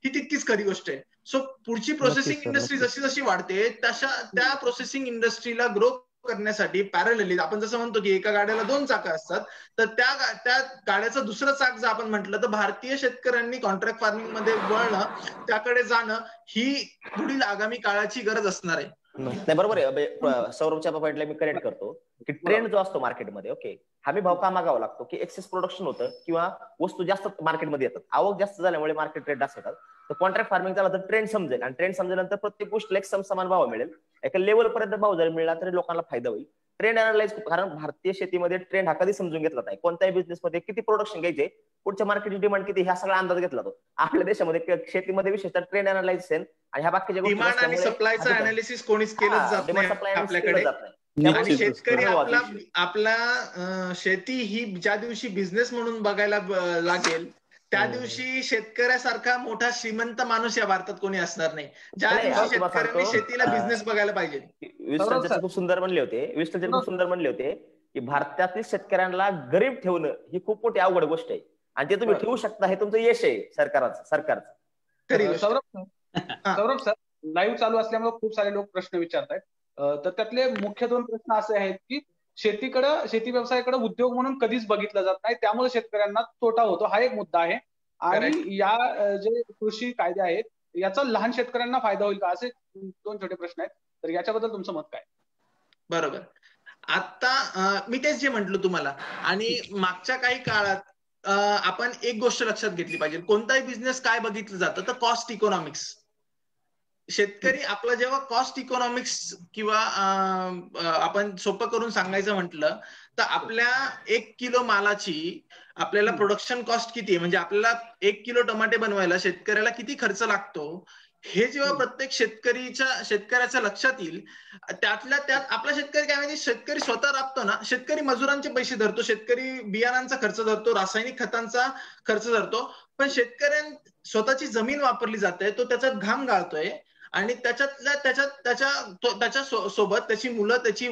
ही तितकीच खरी गोष्ट आहे. सो पुढची प्रोसेसिंग इंडस्ट्री जशी जशी वाढते तशा त्या प्रोसेसिंग इंडस्ट्रीला ग्रो करण्यासाठी पॅरलली, आपण जसं म्हणतो की एका गाड्याला 2 चाकं असतात, तर त्या गाड्याचं दुसरं चाक जर आपण म्हटलं तर भारतीय शेतकऱ्यांनी कॉन्ट्रॅक्ट फार्मिंग मध्ये वळणं, त्याकडे जाणं, ही पुढील आगामी काळाची गरज असणार आहे. नाही, बरोबर आहे. सौरभच्या पॉईंटला मी करेक्ट करतो की ट्रेंड जो असतो मार्केटमध्ये, ओके, हमी भाव का मागावा लागतो की एक्सेस प्रोडक्शन होतं किंवा वस्तू जास्त मार्केटमध्ये येतात, आवक जास्त झाल्यामुळे मार्केट रेट जास्त येतात. तर कॉन्ट्रॅक्ट फार्मिंग झालं तर ट्रेंड समजेल, आणि ट्रेंड समजल्यानंतर प्रत्येक गोष्टीला एक समान भाव मिळेल, एका लेवल पर्यंत भाव जर मिळाला तरी लोकांना फायदा होईल. ट्रेंड अनालाइज, कारण भारतीय शेतीमध्ये ट्रेंड हा कधी समजून घेतला नाही, कोणत्याही बिझनेसमध्ये किती प्रोडक्शन घ्यायचे, पुढच्या मार्केटची डिमांड किती, ह्या सगळा अंदाज घेतला जातो. आपल्या देशामध्ये शेतीमध्ये विशेषतः ट्रेंड अनालाइजेशन आणि ह्या बाकीच्या गोष्टी, डिमांड आणि सप्लायचं अनालिसिस कोणीच केलंच जात नाही आपल्याकडे. आणि शेतकरी आपला शेती ही ज्या दिवशी बिझनेस म्हणून बघायला लागेल, त्या दिवशी शेतकऱ्यासारखा मोठा श्रीमंत माणूस या भारतात कोणी असणार नाही, ज्या दिवशी शेतकऱ्यांनी शेतीला बिझनेस बघायला पाहिजे. विस्टन खूप सुंदर म्हणले होते की भारतातील शेतकऱ्यांना गरीब ठेवणं ही खूप मोठी अवघड गोष्ट आहे, आणि ते तुम्ही ठेवू शकता, हे तुमचं यश आहे सरकारचं. सौरभ सर, लाईव्ह चालू असल्यामुळे खूप सारे लोक प्रश्न विचारतायत. तर त्यातले मुख्य 2 प्रश्न असे आहेत की शेती व्यवसायाकडे उद्योग म्हणून कधीच बघितलं जात नाही, त्यामुळे शेतकऱ्यांना तोटा होतो, हा एक मुद्दा आहे. आणि या जे कृषी कायदे आहेत याचा लहान शेतकऱ्यांना फायदा होईल का, असे 2 छोटे प्रश्न आहेत. तर याच्याबद्दल तुमचं मत काय? बरोबर. आता मी तेच जे म्हटलं तुम्हाला, आणि मागच्या काही काळात आपण एक गोष्ट लक्षात घेतली पाहिजे, कोणताही बिझनेस काय बघितलं जातं तर कॉस्ट इकॉनॉमिक्स. शेतकरी आपला जेव्हा कॉस्ट इकॉनॉमिक्स किंवा आपण सोपं करून सांगायचं म्हटलं तर आपल्या 1 किलो मालाची आपल्याला प्रोडक्शन कॉस्ट किती आहे, म्हणजे आपल्याला 1 किलो टमाटे बनवायला शेतकऱ्याला किती खर्च लागतो, हे जेव्हा प्रत्येक शेतकऱ्याच्या लक्षात येईल, त्यातल्या त्यात आपला शेतकरी काय, म्हणजे शेतकरी स्वतः राबतो ना, शेतकरी मजुरांचे पैसे धरतो, शेतकरी बियाणांचा खर्च धरतो, रासायनिक खतांचा खर्च धरतो, पण शेतकऱ्यां स्वतःची जमीन वापरली जाते, तो त्याचा घाम गाळतोय, आणि त्याच्या सोबत त्याची मुलं, त्याची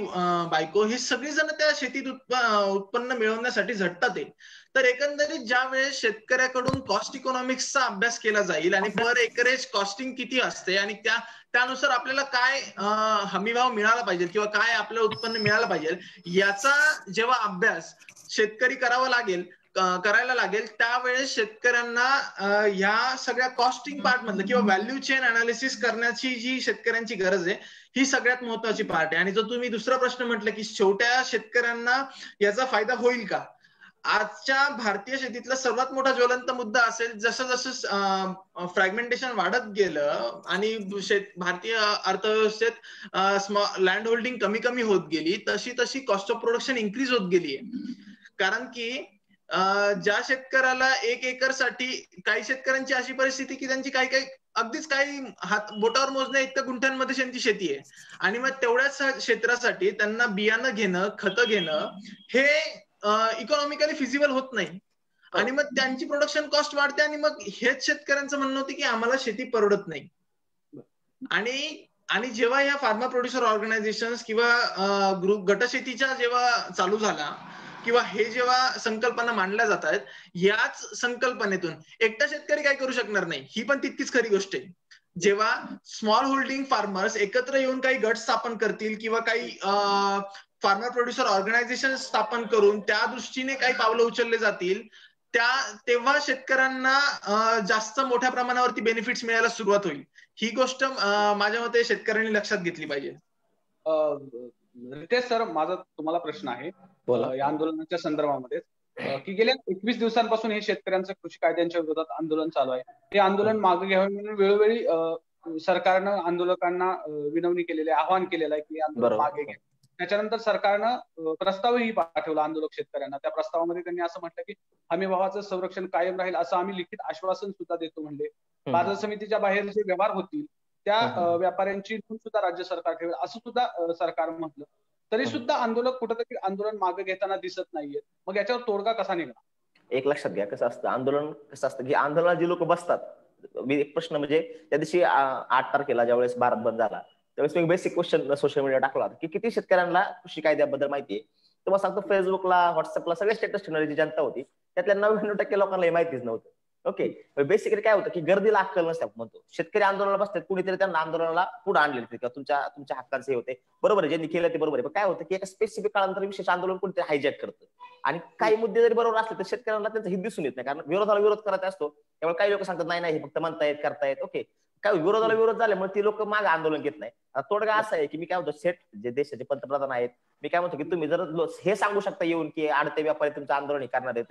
बायको, हे सगळी जण त्या शेतीत उत्पन्न मिळवण्यासाठी झटतात. तर एकंदरीत ज्या वेळेस शेतकऱ्याकडून कॉस्ट इकॉनॉमिक्सचा अभ्यास केला जाईल आणि पर एकरेज कॉस्टिंग किती असते आणि त्यानुसार आपल्याला काय हमीभाव मिळाला पाहिजे किंवा काय आपलं उत्पन्न मिळालं पाहिजे, याचा जेव्हा अभ्यास शेतकरी करायला लागेल, त्यावेळेस शेतकऱ्यांना ह्या सगळ्या कॉस्टिंग पार्ट मधलं किंवा व्हॅल्यू चेन अनालिसिस करण्याची जी शेतकऱ्यांची गरज आहे, ही सगळ्यात महत्वाची पार्ट आहे. आणि जो तुम्ही दुसरा प्रश्न म्हटलं की छोट्या शेतकऱ्यांना याचा फायदा होईल का, आजच्या भारतीय शेतीतला सर्वात मोठा ज्वलंत मुद्दा असेल, जसं जसं फ्रॅगमेंटेशन वाढत गेलं आणि भारतीय अर्थव्यवस्थेत लँड होल्डिंग कमी कमी होत गेली, तशी तशी कॉस्ट ऑफ प्रोडक्शन इन्क्रीज होत गेली आहे. कारण की ज्या शेतकऱ्याला 1 एकरसाठी, काही शेतकऱ्यांची अशी परिस्थिती की त्यांची काही अगदीच काही बोटावर मोजण्या इतक्या गुंठ्यांमध्ये त्यांची शेती आहे, आणि मग तेवढ्याच क्षेत्रासाठी त्यांना बियाणं घेणं, खतं घेणं हे इकॉनॉमिकली फिजिबल होत नाही, आणि मग त्यांची प्रोडक्शन कॉस्ट वाढते, आणि मग हेच शेतकऱ्यांचं म्हणणं होतं की आम्हाला शेती परवडत नाही. आणि जेव्हा या फार्मर प्रोड्युसर ऑर्गनायझेशन किंवा गटशेतीच्या जेव्हा चालू झाला, किंवा हे जेव्हा संकल्पना मांडल्या जात आहेत, याच संकल्पनेतून एकटा शेतकरी काय करू शकणार नाही, ही पण तितकीच खरी गोष्ट आहे. जेव्हा स्मॉल होल्डिंग फार्मर्स एकत्र येऊन काही गट स्थापन करतील किंवा काही फार्मर प्रोड्युसर ऑर्गनायझेशन स्थापन करून त्या दृष्टीने काही पावलं उचलले जातील, तेव्हा शेतकऱ्यांना जास्त मोठ्या प्रमाणावरती बेनिफिट्स मिळायला सुरुवात होईल. ही गोष्ट माझ्या मते शेतकऱ्यांनी लक्षात घेतली पाहिजे. रितेश सर, माझा तुम्हाला प्रश्न आहे या आंदोलनाच्या संदर्भामध्ये, की गेल्या 21 दिवसांपासून हे शेतकऱ्यांचं कृषी कायद्यांच्या विरोधात आंदोलन चालू आहे. हे आंदोलन मागे घ्यावे म्हणून वेळोवेळी सरकारनं आंदोलकांना विनवणी केलेली आहे, आवाहन केलेलं आहे की आंदोलन मागे घ्या. त्याच्यानंतर सरकारनं प्रस्तावही पाठवला आंदोलक शेतकऱ्यांना. त्या प्रस्तावामध्ये त्यांनी असं म्हटलं की हमीभावाचं संरक्षण कायम राहील असं आम्ही लिखित आश्वासन सुद्धा देतो म्हणले. बाजार समितीच्या बाहेर जे व्यवहार होतील त्या व्यापाऱ्यांची नोंद सुद्धा राज्य सरकार ठेवेल असं सुद्धा सरकार म्हटलं. तरी सुद्धा आंदोलक कुठेतरी आंदोलन मागे घेताना दिसत नाहीये. मग याच्यावर तोडगा कसा निघणार? एक लक्षात घ्या, कसं असतं आंदोलन, कसं असतं की आंदोलनात जे लोक बसतात, मी एक प्रश्न म्हणजे त्या दिवशी 8 तारखेला ज्यावेळेस भारत बंद झाला त्यावेळेस मी बेसिक क्वेश्चन सोशल मीडिया टाकला की किती शेतकऱ्यांना कृषी कायद्याबद्दल माहिती आहे. तुम्हाला सांगतो फेसबुकला, व्हॉट्सअपला सगळे स्टेटस ठेवणारी जी जनता होती त्यातल्या 99% लोकांना हे माहितीच नव्हतं. ओके, बेसिकली काय होतं की गर्दीला अक्कल नसते म्हणतो. शेतकरी आंदोलनाला बसतात, कुणीतरी त्यांना आंदोलनाला पुढे आणले किंवा तुमच्या हक्कांचे हे होते, बरोबर आहे, ज्यांनी केलं ते बरोबर आहे. पण काय होतं की एका स्पेसिफिक काळानंतर विशेष आंदोलन कोणतरी हायजॅक करतं, आणि काही मुद्दे जरी बरोबर असले तर शेतकऱ्यांना त्यांचं हित दिसून येत नाही, कारण विरोधाला विरोध करायचा असतो. त्यामुळे काही लोक सांगतात नाही हे फक्त म्हणतायत करतायत. ओके, काय विरोधाला विरोध झाल्यामुळे ती लोक मागे आंदोलन घेत नाही. तोडगा असा आहे की मी काय म्हणतो, सेठ जे देशाचे पंतप्रधान आहेत, मी काय म्हणतो की तुम्ही जर हे सांगू शकता येऊन की आडते व्यापारी तुमचं आंदोलन करणार आहे,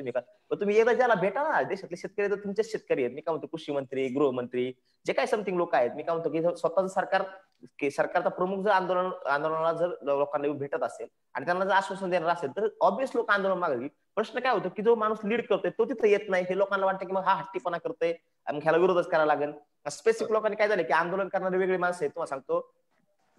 तुम्ही एकदा ज्याला भेटा ना, देशातले शेतकरी तर तुमचेच शेतकरी आहेत. मी काय म्हणतो कृषी मंत्री, गृहमंत्री, जे काही समथिंग लोक आहेत, मी काय म्हणतो की स्वतःच सरकारचा प्रमुख जर आंदोलनाला जर लोकांना येऊन भेटत असेल आणि त्यांना जर आश्वासन देणार असेल तर ऑब्वियस लोक आंदोलन मागे. प्रश्न काय होतो की जो माणूस लीड करतोय तो तिथे येत नाही, हे लोकांना वाटतं की मग हा हट्टीपणा करतोय आणि ह्याला विरोधच करायला लागेल. स्पेसिफिक लोकांनी काय झालं की आंदोलन करणारे वेगळी माणसं आहेत. तुम्हाला सांगतो,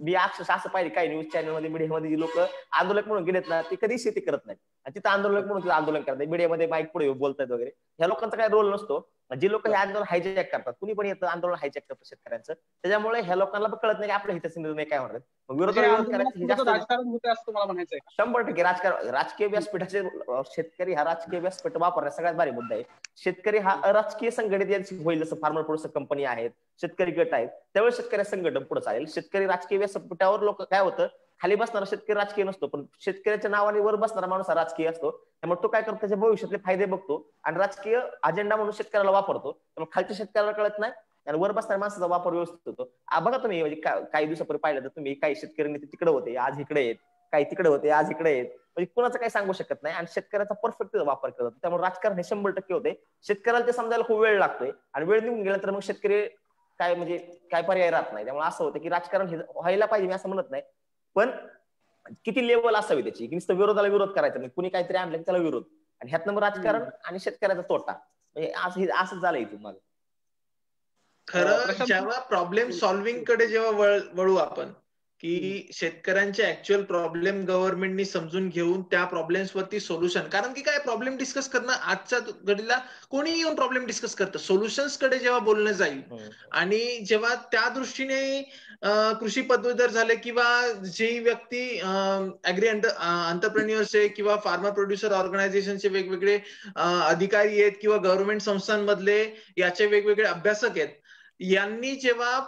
मी अक्षरशः असं पाहिजे काही न्यूज चॅनलमध्ये, मीडियामध्ये जी लोक आंदोलक म्हणून गेलेत ना, ते कधी शेती करत नाहीत आणि तिथं आंदोलक म्हणून आंदोलन करतात, मीडियामध्ये माईक पुढे बोलतात वगैरे. ह्या लोकांचा काय रोल नसतो. जे लोक हे आंदोलन हायजॅक करतात, कुणी पण येतं आंदोलन हायजॅक करतं शेतकऱ्यांचं, त्याच्यामुळे ह्या लोकांना पण कळत नाही की आपल्या हिताचे निर्णय काय होणार. विरोधाला विरोध करायचं राजकारण होते असं तुम्हाला म्हणायचं आहे? 100% राजकीय व्यासपीठाचे शेतकरी हा राजकीय व्यासपीठ वापरण्यात सगळ्यात भारी मुद्दा आहे. शेतकरी हा अराजकीय संघटित होईल, जसं फार्मर प्रोड्युसर कंपनी आहेत, शेतकरी गट आहेत, त्यावेळेस शेतकरी संघटन पुढे चालेल. शेतकरी राजकीय व्यासपीठावर लोक काय होतं, खाली बसणारा शेतकरी राजकीय नसतो, पण शेतकऱ्याच्या नावाने वर बसणारा माणूस हा राजकीय असतो. त्यामुळे तो काय करतो, त्याच्या भविष्यातले फायदे बघतो आणि राजकीय अजेंडा म्हणून शेतकऱ्याला वापरतो. त्यामुळे खालच्या शेतकऱ्याला कळत नाही आणि वर बसणाऱ्या माणसाचा वापर व्यवस्थित होतो. बघा तुम्ही, म्हणजे काही दिवसापूर्वी पाहिलं तर तुम्ही, काही शेतकरी तिकडे होते आज इकडे आहेत, काही तिकडे होते आज इकडे आहेत, म्हणजे कुणाचं काही सांगू शकत नाही आणि शेतकऱ्याचा परफेक्ट वापर करत. त्यामुळे राजकारण हे 100% होते. शेतकऱ्याला ते समजायला खूप वेळ लागतोय आणि वेळ निघून गेला तर मग शेतकरी काय म्हणजे काय पर्याय राहत नाही. त्यामुळे असं होतं की राजकारण हे व्हायला पाहिजे, मी असं म्हणत नाही, पण किती लेवल असावी त्याची, की नुसतं विरोधाला विरोध करायचा नाही, कुणी काहीतरी आणलं की त्याला विरोध, आणि ह्यात नंबर राजकारण आणि शेतकऱ्याचा तोटा, म्हणजे असंच झालंय इथून माझं. खरं जेव्हा प्रॉब्लेम सॉल्व्हिंग कडे जेव्हा वळू आपण, की शेतकऱ्यांचे ऍक्च्युअल प्रॉब्लेम गव्हर्नमेंटनी समजून घेऊन त्या प्रॉब्लेम्स वरती सोल्युशन, कारण की काय प्रॉब्लेम डिस्कस करणं आजच्या घडीला कोणी येऊन प्रॉब्लेम डिस्कस करतं, सोल्युशन्स कडे जेव्हा बोलणं जाईल आणि जेव्हा त्या दृष्टीने कृषी पदवीधर झाले किंवा जी व्यक्ती ऍग्री एंटरप्रेन्युअर्सचे किंवा फार्मर प्रोड्युसर ऑर्गनायझेशनचे वेगवेगळे अधिकारी आहेत किंवा गव्हर्नमेंट संस्थांमधले याचे वेगवेगळे अभ्यासक आहेत, यांनी जेव्हा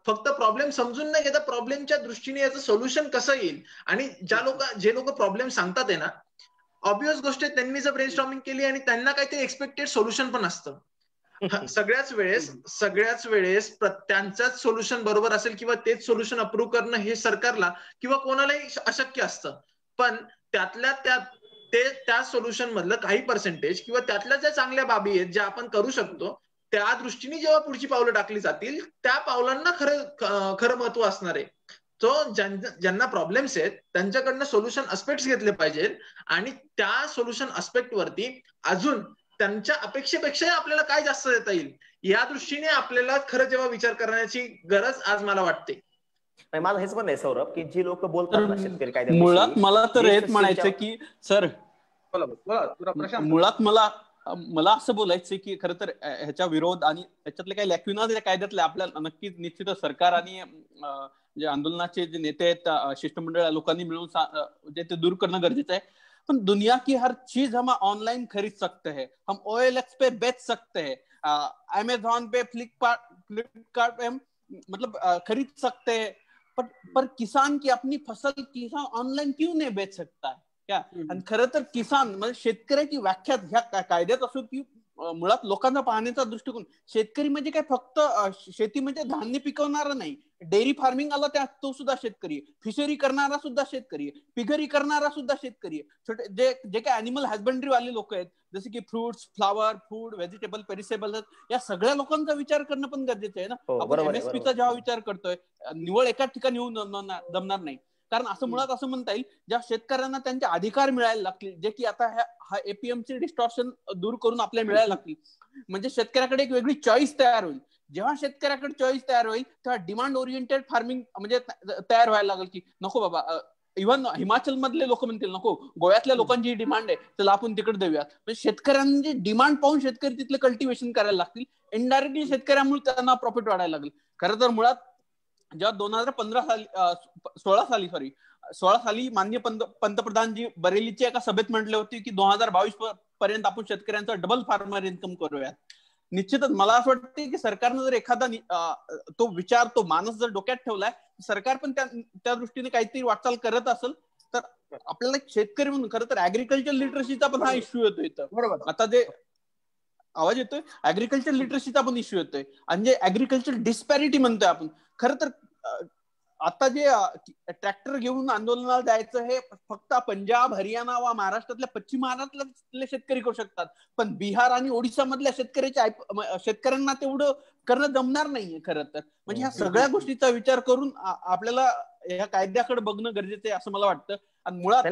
फक्त प्रॉब्लेम समजून नाही घेता प्रॉब्लेमच्या दृष्टीने याचं सोल्युशन कसं येईल, आणि जे लोक प्रॉब्लेम सांगतात आहे ना, ऑब्वियस गोष्ट आहे, त्यांनी जर ब्रेनस्टॉर्मिंग केली आणि त्यांना काहीतरी एक्सपेक्टेड सोल्युशन पण असतं. सगळ्याच वेळेस त्यांचाच सोल्युशन बरोबर असेल किंवा तेच सोल्युशन अप्रूव्ह करणं हे सरकारला किंवा कोणालाही अशक्य असतं. पण त्यातल्या त्या सोल्युशन मधलं काही पर्सेंटेज किंवा त्यातल्या ज्या चांगल्या बाबी आहेत ज्या आपण करू शकतो, त्या दृष्टीने जेव्हा पुढची पावलं टाकली जातील त्या पावलांना खरं महत्व असणार आहे. तो ज्यांना प्रॉब्लेम्स आहेत त्यांच्याकडनं सोल्युशन अस्पेक्ट्स घेतले पाहिजे आणि त्या सोल्युशन अस्पेक्ट वरती अजून त्यांच्या अपेक्षेपेक्षा आपल्याला काय जास्त देता येईल या दृष्टीने आपल्याला खरं जेव्हा विचार करण्याची गरज आज मला वाटते. माझं हेच म्हणणं आहे सौरभ, की जी लोक बोलतात ना शेतकरी कायद्याविषयी, मुळात मला तर हेच म्हणायचं की सर मुळात मला असं बोलायचं की खरं तर ह्याच्या विरोध आणि ह्याच्यातले काही लॅक्युनाज या कायद्यातले आपल्याला नक्कीच निश्चितच सरकार आणि जे आंदोलनाचे जे नेते आहेत शिष्टमंडळ लोकांनी मिळून ते दूर करणं गरजेचं आहे. पण दुनिया की हर चीज हम ऑनलाइन खरीद सकते हैं, हम OLX पे बेच सकते हैं, अमेजॉन पे फ्लिपकार्ट पे हम मतलब खरीद सकते हैं, पर किसान की अपनी फसल किसान ऑनलाइन क्यों नाही बेच सकता है क्या? आणि खरं तर किसान म्हणजे शेतकऱ्याची व्याख्या ह्या कायद्यात असो की मुळात लोकांचा पाहण्याचा दृष्टिकोन, शेतकरी म्हणजे काय फक्त शेती म्हणजे धान्य पिकवणारा नाही, डेअरी फार्मिंग आला त्या तो सुद्धा शेतकरी, फिशरी करणारा सुद्धा शेतकरी, पिगरी करणारा सुद्धा शेतकरी, छोटे जे काय अॅनिमल हजबंड्री वाले लोक आहेत जसे की fruits, flower, food, vegetable, perishable, या सगळ्या लोकांचा विचार करणं पण गरजेचं आहे ना. आपण MSPचा जेव्हा विचार करतोय निवड एका ठिकाणी येऊन जमणार नाही. कारण असं मुळात असं म्हणता येईल ज्या शेतकऱ्यांना त्यांचे अधिकार मिळायला लागतील, जे की आता हा APMC डिस्टॉर्शन दूर करून आपल्याला मिळायला लागतील, म्हणजे शेतकऱ्याकडे एक वेगळी चॉईस तयार होईल. जेव्हा शेतकऱ्याकडे चॉईस तयार होईल तेव्हा डिमांड ओरिएंटेड फार्मिंग म्हणजे तयार व्हायला लागेल की नको बाबा, इव्हन हिमाचल मधले लोक म्हणतील नको, गोव्यातल्या लोकांची डिमांड आहे चला आपण तिकडे देऊयात. म्हणजे शेतकऱ्यांची डिमांड पाहून शेतकरी तिथलं कल्टिवेशन करायला लागतील, इनडायरेक्टली शेतकऱ्यामुळे त्यांना प्रॉफिट वाढायला लागेल. खरं तर मुळात जेव्हा 2016 साली माननीय पंतप्रधान जी बरेलीच्या एका सभेत म्हटले होते की 2022 पर्यंत आपण शेतकऱ्यांचा डबल फार्मर इन्कम करूयात. निश्चितच मला असं वाटतं की सरकारनं जर एखादा तो विचार, तो मानस जर डोक्यात ठेवलाय, सरकार पण त्या दृष्टीने काहीतरी वाटचाल करत असेल तर आपल्याला शेतकरी म्हणून खरं तर ऍग्रिकल्चर लिटरसीचा पण हा इश्यू येतो इथं. आता जे आवाज येतोय, ऍग्रिकल्चर लिटरसीचा पण इश्यू येतोय आणि जे ऍग्रिकल्चर डिस्पॅरिटी म्हणतोय आपण, खरं तर आता जे ट्रॅक्टर घेऊन आंदोलनाला जायचं हे फक्त पंजाब, हरियाणा वा महाराष्ट्रातल्या पश्चिम महाराष्ट्रातले शेतकरी करू शकतात, पण बिहार आणि ओडिशा मधल्या शेतकऱ्यांना तेवढं करणं जमणार नाहीये खरं तर. म्हणजे ह्या सगळ्या गोष्टीचा विचार करून आपल्याला ह्या कायद्याकडे बघणं गरजेचं आहे असं मला वाटतं. आणि मुळात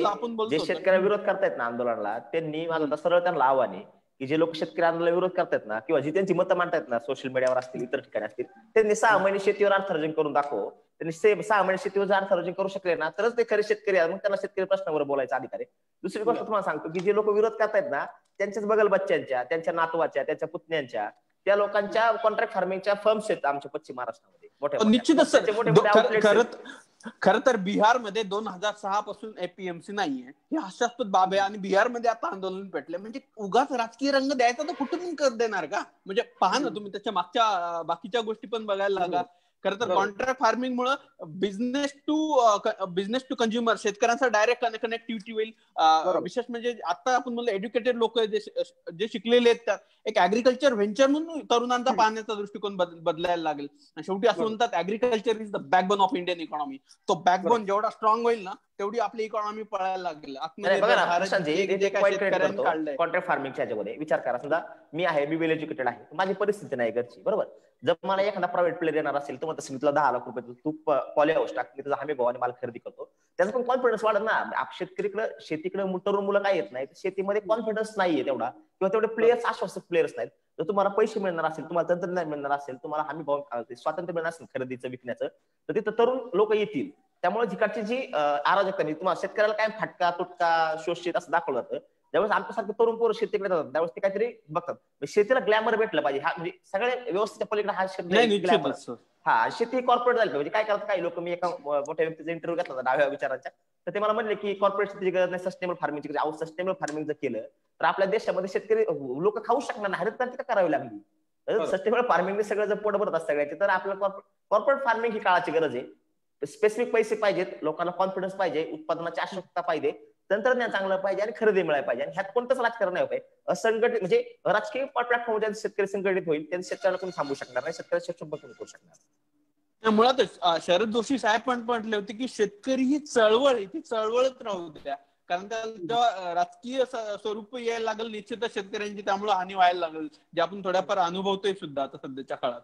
आपण बोलतो जे शेतकऱ्या विरोध करतायत ना आंदोलनाला, त्यांनी माझं सरळ त्यांना आव्हान आहे की जे लोक शेतकरी आंदोलनाला विरोध करतात ना किंवा जी त्यांची मतं मांडतात ना सोशल मीडियावर असतील, इतर ठिकाणी असतील, त्यांनी 6 महिने शेतीवर अर्थार्जन करून दाखव. त्यांनी 6 महिने शेतीवर जर अर्थार्जन करू शकले ना तरच ते खरे शेतकरी आहेत, मग त्यांना शेतकरी प्रश्नावर बोलायचा अधिकार आहे. दुसरी गोष्ट तुम्हाला सांगतो की जे लोक विरोध करतायत ना त्यांच्याच बगल बच्च्यांच्या, त्यांच्या नातवाच्या, त्यांच्या पुतण्यांच्या, त्या लोकांच्या कॉन्ट्रॅक्ट फार्मिंगच्या फर्म्स आहेत आमच्या पश्चिम महाराष्ट्रामध्ये मोठ्या. निश्चितच खरं तर बिहारमध्ये 2006 पासून APMC नाहीये, हे हास्यास्पद बाब आहे. आणि बिहारमध्ये आता आंदोलन पेटले म्हणजे उगाच राजकीय रंग द्यायचा तर कुठून देणार का? म्हणजे पहा ना तुम्ही त्याच्या मागच्या बाकीच्या गोष्टी पण बघायला लागा. खरं तर कॉन्ट्रॅक्ट फार्मिंग मुळे बिझनेस टू कंझ्युमर शेतकऱ्यांचा डायरेक्ट कनेक्टिव्हिटी होईल. विशेष म्हणजे आता आपण म्हणलं एज्युकेटेड लोक जे शिकलेले आहेत एक ऍग्रिकल्चर व्हेंचर म्हणून तरुणांचा पाहण्याचा दृष्टिकोन बदलायला लागेल. शेवटी असं म्हणतात agriculture is the backbone of Indian economy. तो बॅकबोन जेवढा स्ट्रॉंग होईल ना तेवढी आपली इकॉनॉमी पळायला लागेल. कॉन्ट्रॅक्ट फार्मिंगच्या ह्याच्यामध्ये विचार करा, समजा मी वेल एज्युकेटेड आहे, माझी परिस्थिती नाही घरची, बरोबर. जर मला एखादा प्रायव्हेट प्लेअर येणार असेल तर मग तसं मी तुला 10 लाख रुपये तू पॉली हाऊस टाक, मी तुझा हमी भावाने माल खरेदी करतो, त्याचा पण कॉन्फिडन्स वाढत ना. शेतीकडे तरुण मुलं काय येत नाही, शेतीमध्ये कॉन्फिडन्स नाहीये तेवढा, किंवा तेवढे प्लेयर्स आश्वासक प्लेयर्स नाहीत. जर तुम्हाला पैसे मिळणार असेल, तुम्हाला तंत्रज्ञान मिळणार असेल, तुम्हाला हमी भाव स्वातंत्र्य मिळणार असेल खरेदीचं विकण्याचं, तर तिथं तरुण लोक येतील. त्यामुळे जिकडची जी अराजकता तुम्हाला शेतकऱ्याला काय फाटका तुटका शोषित असं दाखवलं जातं. ज्यावेळेस आमच्यासारखे तरुण पोरं शेतीकडे जातात त्यावेळेस ते काहीतरी बघतात. शेतीला ग्लॅमर भेटलं पाहिजे, हा म्हणजे सगळ्या व्यवस्थेच्या पलीकडे हा शब्द ग्लॅमर. हा शेती कॉर्पोरेट झाली पाहिजे. काय करतात काही लोक, मी एका मोठ्या व्यक्तीचा इंटरव्ह्यू घेतला होता डाव्या विचारांच्या, तर ते मला म्हणले की कॉर्पोरेट शेतीची गरज नाही, सस्टेनेबल फार्मिंगची गरज. सस्टेनेबल फार्मिंग जर केलं तर आपल्या देशामध्ये शेतकरी लोक खाऊ शकणार नाही, हरितक्रांती का करावी लागली. सस्टेनेबल फार्मिंगने सगळं जर पोट भरत सगळ्याचे, तर आपल्याला कॉर्पोरेट फार्मिंग ही काळाची गरज आहे. स्पेसिफिक पैसे पाहिजेत, लोकांना कॉन्फिडन्स पाहिजे, उत्पादनाची आवश्यकता पाहिजे, तंत्रज्ञान चांगलं पाहिजे आणि खरेदी मिळायला पाहिजे. आणि ह्यात कोणतंच राजकारण नाही पाहिजे. असंघटित म्हणजे राजकीय प्लॅटफॉर्म ज्या शेतकरी संघटित होईल त्यांनी शेतकऱ्याला कोणी थांबू शकणार नाही, शेतकऱ्याच्या कोणी करू शकणार. मुळातच शरद जोशी साहेब पण म्हटले होते की शेतकरी ही चळवळ आहे, ती चळवळच राहू द्या, कारण त्याला राजकीय स्वरूप यायला लागेल निश्चितच शेतकऱ्यांची, त्यामुळे हानी व्हायला लागेल, जे आपण थोड्याफार अनुभवतोय सुद्धा आता सध्याच्या काळात.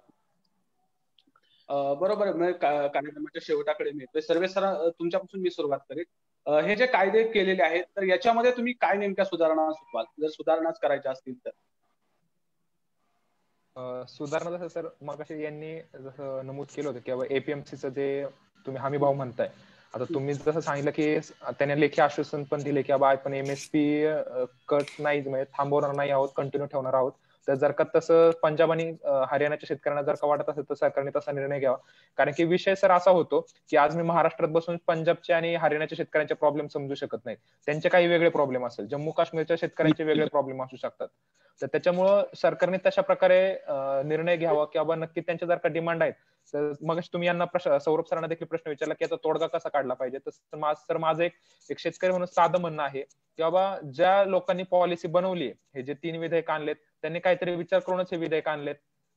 बरोबर आहे. कार्यक्रमाच्या शेवटाकडे मी येतोय. सर्वे सर, तुमच्यापासून मी सुरुवात करेन. हे जे कायदे केलेले आहेत, तर याच्यामध्ये तुम्ही काय नेमक्या सुधारणा सुचवाल, जर सुधारणाच करायच्या असतील तर? सुधारणा जसं सर मगाशी यांनी जसं नमूद केलं होतं की बाबा एपीएमसीचं जे तुम्ही हमी भाव म्हणताय, आता तुम्ही जसं सांगितलं की त्याने लेखी आश्वासन पण दिले की बाबा आपण एमएसपी कट नाही, म्हणजे थांबवणार नाही आहोत, कंटिन्यू ठेवणार आहोत. तर जर का तसं पंजाब आणि हरियाणाच्या शेतकऱ्यांना जर का वाटत असेल तर सरकारने तसा निर्णय घ्यावा. कारण की विषय सर असा होतो की आज मी महाराष्ट्रात बसून पंजाबच्या आणि हरियाणाच्या शेतकऱ्यांचे प्रॉब्लेम समजू शकत नाही. त्यांचे काही वेगळे प्रॉब्लेम असेल, जम्मू काश्मीरच्या शेतकऱ्यांचे वेगळे प्रॉब्लेम असू शकतात. तर त्याच्यामुळं सरकारने तशा प्रकारे निर्णय घ्यावा की बाबा नक्की त्यांच्या जर का डिमांड आहेत, तर मग तुम्ही यांना सौरभ सरांना देखील प्रश्न विचारला की याचा तोडगा कसा काढला पाहिजे. तर माझं एक शेतकरी म्हणून साधं म्हणणं आहे की बाबा ज्या लोकांनी पॉलिसी बनवली, हे जे 3 विधेयक आणलेत, त्यांनी काहीतरी विचार करूनच हे विधेयक आणलेत.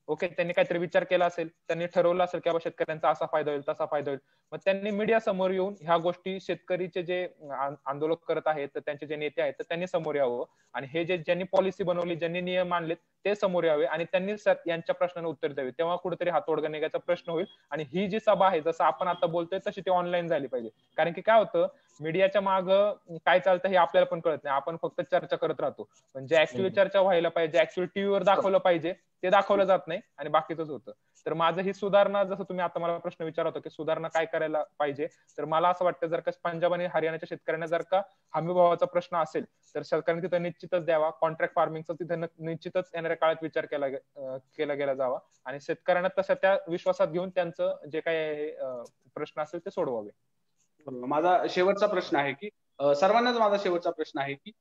ओके, त्यांनी काहीतरी विचार केला असेल, त्यांनी ठरवलं असेल की बाबा शेतकऱ्यांचा असा फायदा होईल, तसा फायदा होईल. मग त्यांनी मीडिया समोर येऊन ह्या गोष्टी, शेतकरीचे जे आंदोलन करत आहेत, तर त्यांचे जे नेते आहेत, तर त्यांनी समोर यावं आणि हे जे ज्यांनी पॉलिसी बनवली, ज्यांनी नियम आणलेत, ते समोर यावे आणि त्यांनी यांच्या प्रश्नांना उत्तर द्यावे. तेव्हा कुठेतरी हा तोडगा निघायचा प्रश्न होईल. आणि ही जी सभा आहे, जसं आपण आता बोलतोय तशी ती ऑनलाईन झाली पाहिजे. कारण की काय होतं, मीडियाच्या माग काय चालतं हे आपल्याला पण कळत नाही. आपण फक्त चर्चा करत राहतो. पण जे ऍक्च्युअली चर्चा व्हायला पाहिजे, ऍक्च्युअली टीव्हीवर दाखवलं पाहिजे, ते दाखवलं जात नाही आणि बाकीच होतं. तर माझं ही सुधारणा, जसं तुम्ही आता मला प्रश्न विचारत होता की सुधारणा काय करायला पाहिजे, तर मला असं वाटतं जर का पंजाब आणि हरियाणाच्या शेतकऱ्यांना जर का हमीभावाचा प्रश्न असेल, तर सरकारने तिथं निश्चितच द्यावा. कॉन्ट्रॅक्ट फार्मिंगचा तिथे निश्चितच येणाऱ्या काळात विचार केला गेला जावा आणि शेतकऱ्यांना तसं त्या विश्वासात घेऊन त्यांचं जे काही प्रश्न असेल ते सोडवावे. माझा शेवटचा प्रश्न आहे की सर्वांनाच माझा शेवटचा प्रश्न आहे की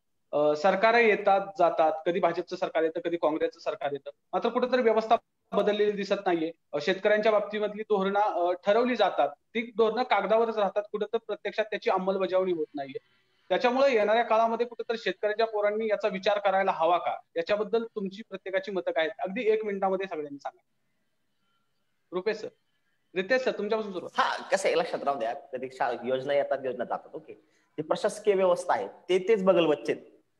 सरकार येतात जातात, कधी भाजपचं सरकार येतं, कधी काँग्रेसचं सरकार येतं, मात्र कुठेतरी व्यवस्था बदललेली दिसत नाहीये. शेतकऱ्यांच्या बाबतीमधली धोरणं ठरवली जातात, ती धोरणं कागदावरच राहतात, कुठेतरी प्रत्यक्षात त्याची अंमलबजावणी होत नाहीये. त्याच्यामुळे येणाऱ्या काळामध्ये कुठेतरी शेतकऱ्यांच्या पोरांनी याचा विचार करायला हवा का, याच्याबद्दल तुमची प्रत्येकाची मतं काय आहेत? अगदी 1 मिनिटामध्ये सगळ्यांनी सांगा. रुपेश सर, रितेश सर, तुमच्यापासून सुरुवात. हा, कसं आहे लक्षात राहू द्या, कधी योजना येतात, योजना जातात. ओके, ते प्रशासकीय व्यवस्था आहे, तेच बगल वच्चे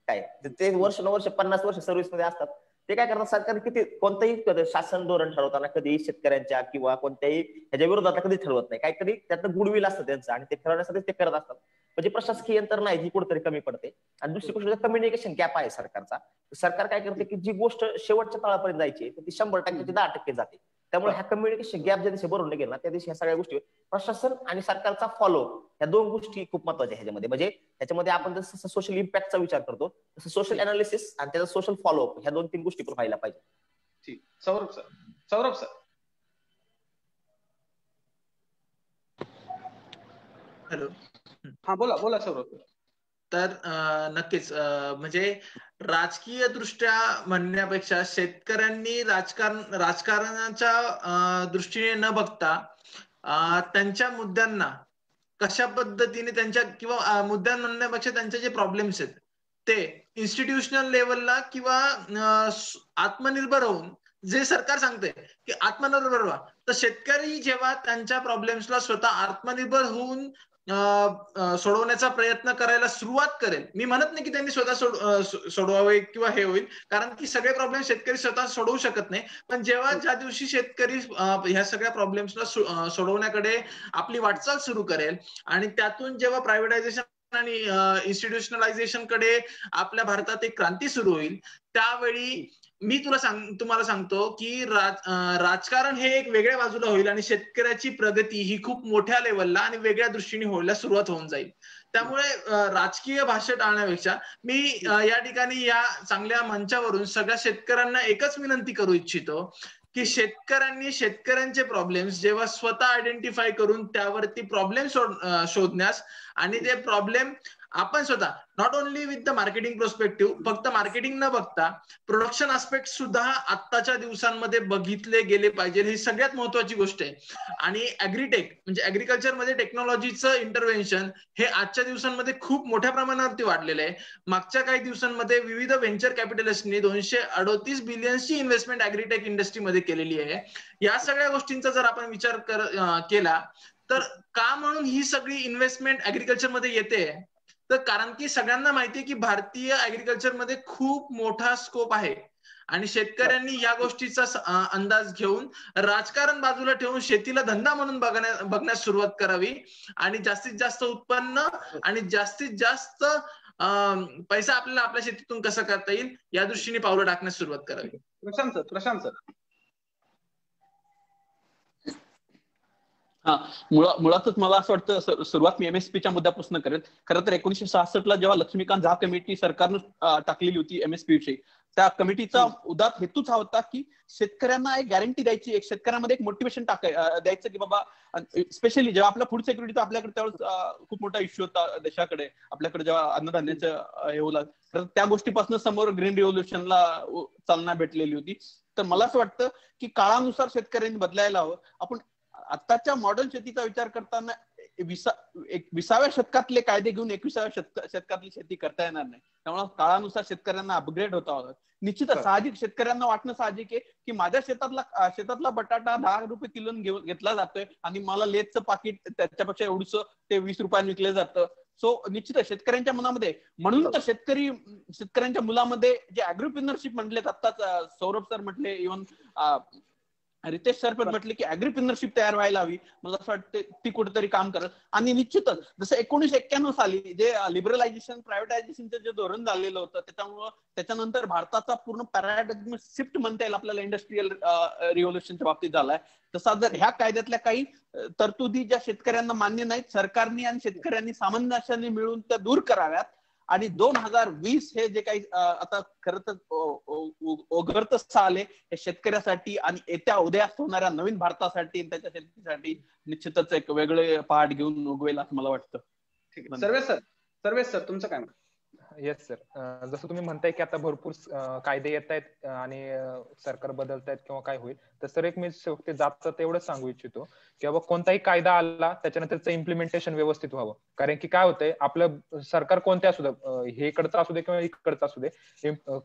काय, ते वर्ष 50 वर्ष सर्व्हिस मध्ये असतात. ते काय करतात, सरकार किती कोणतंही शासन धोरण ठरवताना कधी शेतकऱ्यांच्या किंवा कोणत्याही ह्याच्या विरोधात कधी ठरवत नाही. काहीतरी त्यातलं गुडविल असतं त्यांचं आणि ते ठरवण्यासाठी ते करत असतात. म्हणजे प्रशासकीय यंत्रणा आहे जी कुठेतरी कमी पडते. आणि दुसरी गोष्ट कम्युनिकेशन गॅप आहे सरकारचा. सरकार काय करते की जी गोष्ट शेवटच्या तळापर्यंत जायची ती 100% 10% जाते. त्यामुळे ह्या कम्युनिकेशन गॅप ज्या दिवशी भरून निघेल ना, त्या दिवशी ह्या सगळ्या गोष्टी, प्रशासन आणि सरकारचा फॉलो, ह्या 2 गोष्टी खूप महत्वाच्या ह्याच्यामध्ये. म्हणजे ह्याच्यामध्ये आपण जसं सोशल इम्पॅक्टचा विचार करतो, तसं सोशल अनालिसिस आणि त्याचा सोशल फॉलोअप, ह्या 2-3 गोष्टी पण व्हायला पाहिजे. ठीक. सौरभ सर. हॅलो. हा, बोला सौरभ. तर नक्कीच, म्हणजे राजकीय दृष्ट्या म्हणण्यापेक्षा शेतकऱ्यांनी राजकारणाच्या दृष्टीने न बघता त्यांच्या मुद्द्यांना कशा पद्धतीने त्यांच्या किंवा मुद्द्या म्हणण्यापेक्षा त्यांचे जे प्रॉब्लेम्स आहेत ते इन्स्टिट्यूशनल लेवलला किंवा आत्मनिर्भर होऊन, जे सरकार सांगते की आत्मनिर्भर व्हा, तर शेतकरी जेव्हा त्यांच्या प्रॉब्लेम्सला स्वतः आत्मनिर्भर होऊन सोडवण्याचा प्रयत्न करायला सुरुवात करेल. मी म्हणत नाही की त्यांनी स्वतः सोडवावे किंवा हे होईल, कारण की सगळे प्रॉब्लेम शेतकरी स्वतः सोडवू शकत नाही. पण ज्या दिवशी शेतकरी ह्या सगळ्या प्रॉब्लेम्सला सोडवण्याकडे आपली वाटचाल सुरू करेल आणि त्यातून जेव्हा प्रायव्हेटायझेशन आणि इन्स्टिट्यूशनलायझेशन कडे आपल्या भारतात एक क्रांती सुरू होईल, त्यावेळी मी तुम्हाला सांगतो की राजकारण हे एक वेगळ्या बाजूला होईल आणि शेतकऱ्याची प्रगती ही खूप मोठ्या लेवलला आणि वेगळ्या दृष्टीने व्हायला सुरुवात होऊन जाईल. त्यामुळे राजकीय भाषा टाळण्यापेक्षा मी या ठिकाणी या चांगल्या मंचावरून सगळ्या शेतकऱ्यांना एकच विनंती करू इच्छितो की शेतकऱ्यांनी शेतकऱ्यांचे प्रॉब्लेम्स जेव्हा स्वतः आयडेंटिफाय करून त्यावरती प्रॉब्लेम शोधण्यास आणि ते प्रॉब्लेम आपण स्वतः not only with the marketing perspective, फक्त मार्केटिंग न बघता प्रोडक्शन आस्पेक्ट सुद्धा आत्ताच्या दिवसांमध्ये बघितले गेले पाहिजे. ही सगळ्यात महत्वाची गोष्ट आहे. आणि ऍग्रीटेक म्हणजे ऍग्रिकल्चरमध्ये टेक्नॉलॉजीचं इंटरव्हेन्शन हे आजच्या दिवसांमध्ये खूप मोठ्या प्रमाणावरती वाढलेलं आहे. मागच्या काही दिवसांमध्ये विविध व्हेंचर कॅपिटलिस्टनी 238 बिलियन्सची इन्व्हेस्टमेंट ऍग्रीटेक इंडस्ट्रीमध्ये केलेली आहे. या सगळ्या गोष्टींचा जर आपण विचार केला तर का म्हणून ही सगळी इन्व्हेस्टमेंट ऍग्रिकल्चरमध्ये येते, तर कारण की सगळ्यांना माहिती आहे की भारतीय ऍग्रिकल्चरमध्ये खूप मोठा स्कोप आहे आणि शेतकऱ्यांनी या गोष्टीचा अंदाज घेऊन राजकारण बाजूला ठेवून शेतीला धंदा म्हणून बघण्यास सुरुवात करावी आणि जास्तीत जास्त उत्पन्न आणि जास्तीत जास्त पैसा आपल्याला आपल्या शेतीतून कसा करता येईल या दृष्टीने पावलं टाकण्यास सुरुवात करावी. प्रशांत सर. हा, मुळातच मला असं वाटतं सुरुवात मी एमएसपीच्या मुद्द्यापासून करेन. खरं तर 1966 ला जेव्हा लक्ष्मीकांत झा कमिटी सरकारनं टाकलेली होती एमएसपीची, त्या कमिटीचा उदात्त हेतूच हा होता की शेतकऱ्यांना एक गॅरंटी द्यायची, एक शेतकऱ्यांमध्ये एक मोटिवेशन द्यायचं की बाबा, स्पेशली जेव्हा आपला फूड सिक्युरिटीचा आपल्याकडे त्यावेळेस खूप मोठा इश्यू होता देशाकडे, आपल्याकडे जेव्हा अन्नधान्याचं हे होलं, तर त्या गोष्टीपासून समोर ग्रीन रिव्होल्युशनला चालना भेटलेली होती. तर मला असं वाटतं की काळानुसार शेतकऱ्यांनी बदलायला हवं. आपण आताच्या मॉडर्न शेतीचा विचार करताना 20व्या शतकातले कायदे घेऊन 21व्या शतकातली शेती करता येणार नाही. त्यामुळे काळानुसार शेतकऱ्यांना अपग्रेड होता होता. निश्चितच साहजिक शेतकऱ्यांना वाटणं साहजिक आहे की माझ्या शेतातला बटाटा 10 रुपये किलो घेतला जातोय आणि मला लेसचं पाकिट त्याच्यापेक्षा एवढंसं ते 20 रुपयांनी विकलं जातं. सो निश्चितच शेतकऱ्यांच्या मनामध्ये, म्हणून तर शेतकऱ्यांच्या मुलामध्ये जे अॅग्रीप्रिनरशिप म्हटले, आत्ताच सौरभ सर म्हटले, इव्हन रितेश सर पण म्हटले की अॅग्रीप्रिनरशिप तयार व्हायला हवी. मला असं वाटतं ती कुठेतरी काम करत. आणि निश्चितच जसं 1991 साली जे लिबरलायझेशन प्रायव्हेटायझेशनचं जे धोरण झालेलं होतं, त्याच्यानंतर भारताचा पूर्ण पॅराडायग्म शिफ्ट म्हणता येईल आपल्याला इंडस्ट्रियल रिव्होल्युशनच्या बाबतीत झालाय. तसा जर ह्या कायद्यातल्या काही तरतुदी ज्या शेतकऱ्यांना मान्य नाहीत, सरकारने आणि शेतकऱ्यांनी सामंजस्याने मिळून त्या दूर कराव्यात. आणि 2020 हे जे काही आता खरं तर ओघरत आले हे शेतकऱ्यासाठी आणि येत्या उदयास होणाऱ्या नवीन भारतासाठी आणि त्याच्या शेतीसाठी निश्चितच एक वेगळे पहाट घेऊन उगवेल असं मला वाटतं. ठीक आहे. सर्वेश सर तुमचं काय? येस सर, जसं तुम्ही म्हणताय की आता भरपूर कायदे येत आहेत आणि सरकार बदलत आहेत किंवा काय होईल, तर सर एक मी शेवटी जात तेवढंच सांगू इच्छितो की बाबा कोणताही कायदा आला त्याच्यानंतरचं इम्प्लिमेंटेशन व्यवस्थित व्हावं. कारण की काय होतंय, आपलं सरकार कोणते असू दे, हे इकडचं असू दे किंवा इकडचं असू दे,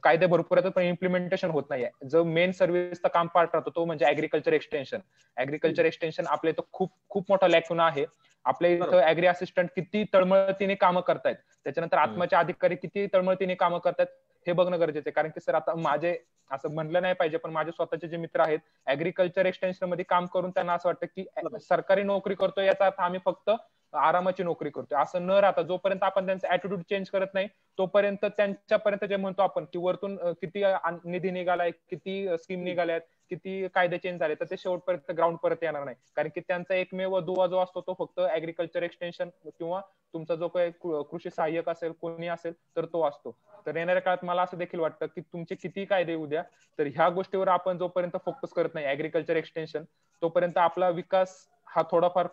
कायदे भरपूर येतात पण इम्प्लिमेंटेशन होत नाहीये. जो मेन सर्व्हिसचा काम पार्ट राहतो तो म्हणजे ऍग्रिकल्चर एक्सटेन्शन. ऍग्रिकल्चर एक्सटेन्शन आपल्या इथं खूप खूप मोठा लॅक्युना आहे. आपल्या इथं ऍग्री असिस्टंट किती तळमळतीने कामं करतायत, त्याच्यानंतर आत्माचे अधिकारी किती तळमळतीने कामं करतात हे बघणं गरजेचं आहे. कारण की सर आता माझे, असं म्हणलं नाही पाहिजे, पण माझे स्वतःचे जे मित्र आहेत ऍग्रिकल्चर एक्सटेन्शन मध्ये काम करून त्यांना असं वाटतं की सरकारी नोकरी करतोय याचा अर्थ आम्ही फक्त आरामाची नोकरी करतोय. असं न राहता जोपर्यंत आपण त्यांचा ऍटिट्यूड चेंज करत नाही तोपर्यंत त्यांच्यापर्यंत जे म्हणतो आपण की वरतून किती निधी निघालाय, किती स्कीम निघाल्यात, किती कायदे चेंज झाले, तर ते शेवटपर्यंत ग्राउंड परत येणार नाही. कारण की त्यांचा एकमेव दुवा जो असतो तो फक्त ऍग्रिकल्चर एक्सटेन्शन किंवा तुमचा जो काही कृषी सहाय्यक असेल, कोणी असेल, तर तो असतो. तर येणाऱ्या काळात मला असं देखील वाटतं की तुमचे किती कायदे येऊ द्या, तर ह्या गोष्टीवर आपण जोपर्यंत फोकस करत नाही ऍग्रिकल्चर एक्सटेन्शन, तोपर्यंत आपला विकास हा थोडाफार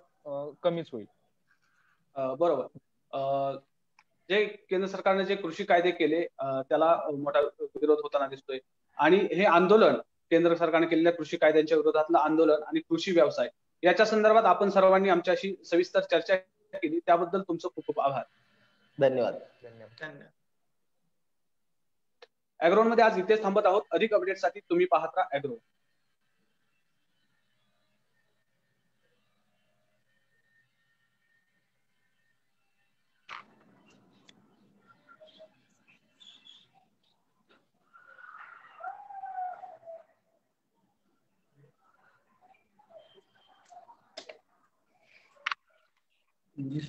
कमीच होईल. बरोबर. जे केंद्र सरकारने जे कृषी कायदे केले त्याला मोठा विरोध होताना दिसतोय. आणि हे आंदोलन, केंद्र सरकारने केलेल्या कृषी कायद्यांच्या विरोधातलं आंदोलन आणि कृषी व्यवसाय याच्या संदर्भात आपण सर्वांनी आमच्याशी सविस्तर चर्चा केली. त्याबद्दल तुमचं खूप खूप आभार. धन्यवाद. ऍग्रोन मध्ये आज इथेच थांबत आहोत. अधिक अपडेटसाठी तुम्ही पाहत राहा ऍग्रो. English